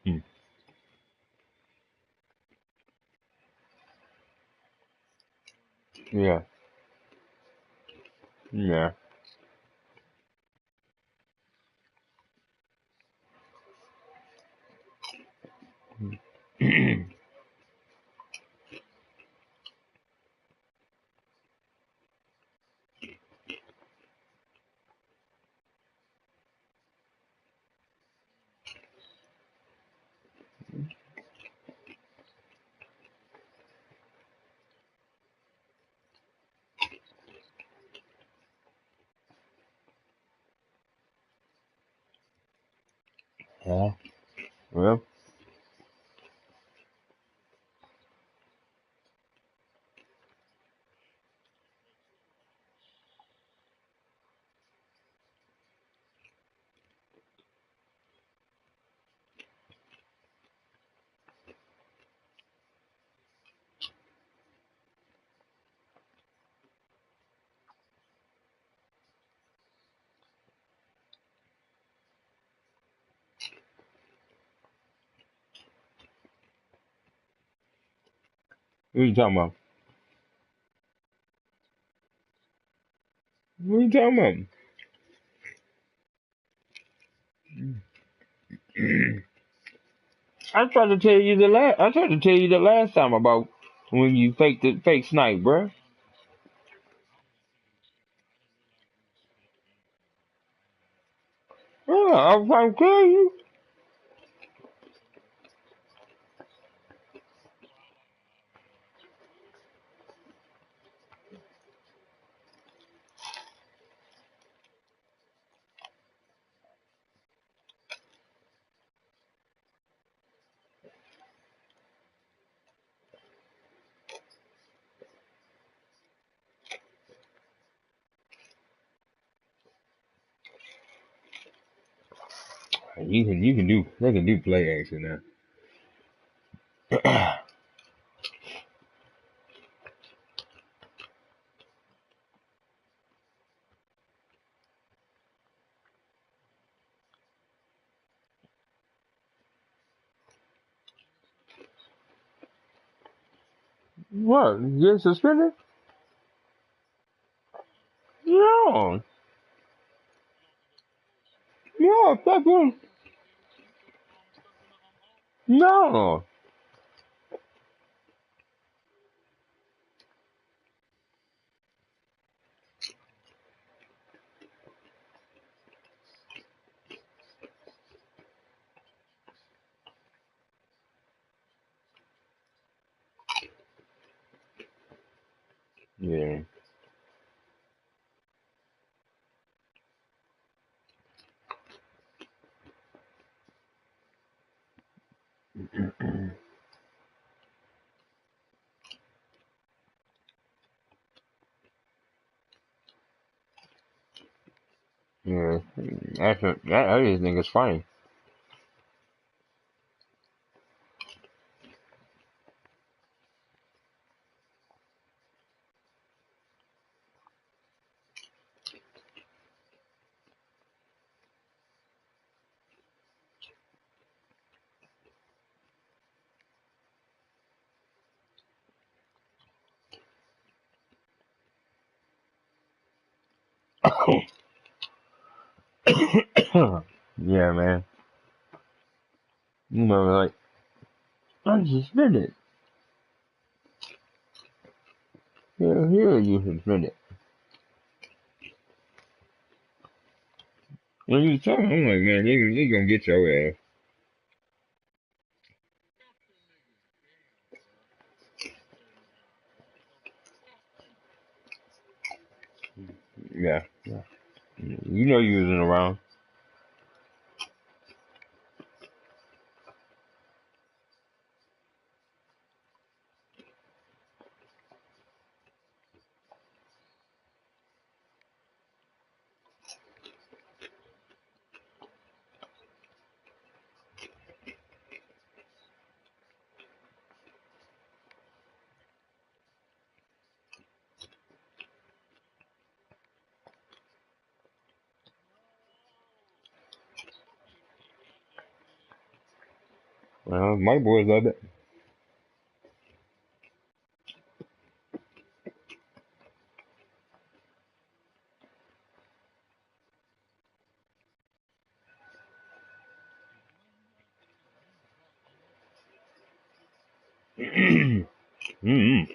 Mm. Yeah, yeah. Yeah. Well, what you talking about? What you talking about? I tried to tell you the last time about when you faked the fake snipe, bruh. Yeah, I'm telling you. You can do they can do play action now. What? You get suspended? No, no, fuck him. No. Yeah. Yeah. I just think it's funny. Yeah, man. You know, like I'm suspended. Yeah, here you suspended. When you tell me, I'm like, man, they gonna get your ass. Yeah. Yeah. You know you wasn't around. Well, my boys love it. Mm-hmm.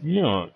Yeah.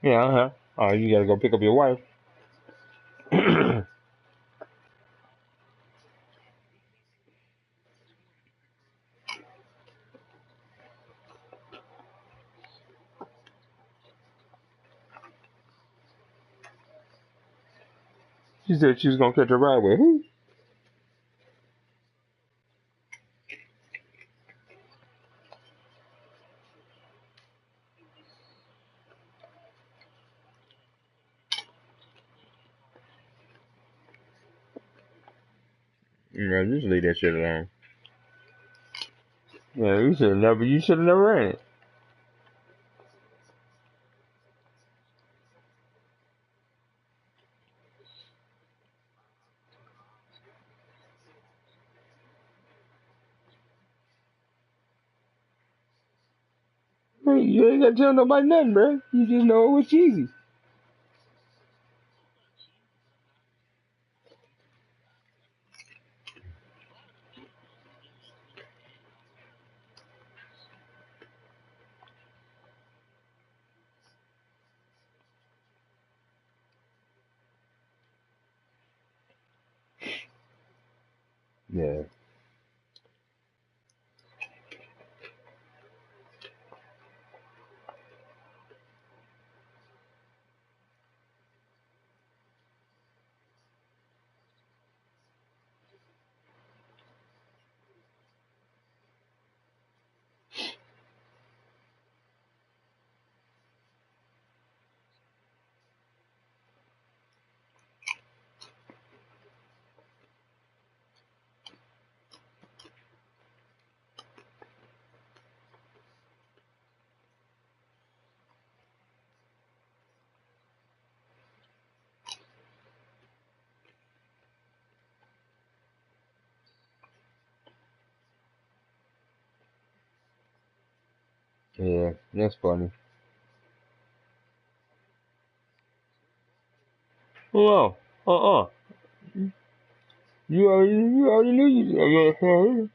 Yeah, uh-huh. Oh, you gotta go pick up your wife. She said she was gonna catch a ride with who? Yeah, just leave that shit alone. Yeah, you should have never ran it. Hey, you ain't gotta tell nobody nothing, bro. You just know it was cheesy. Yeah. Yeah, that's funny. Well, you already knew you.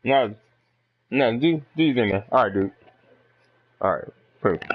No, no, do your thing, man. All right, dude. All right, perfect.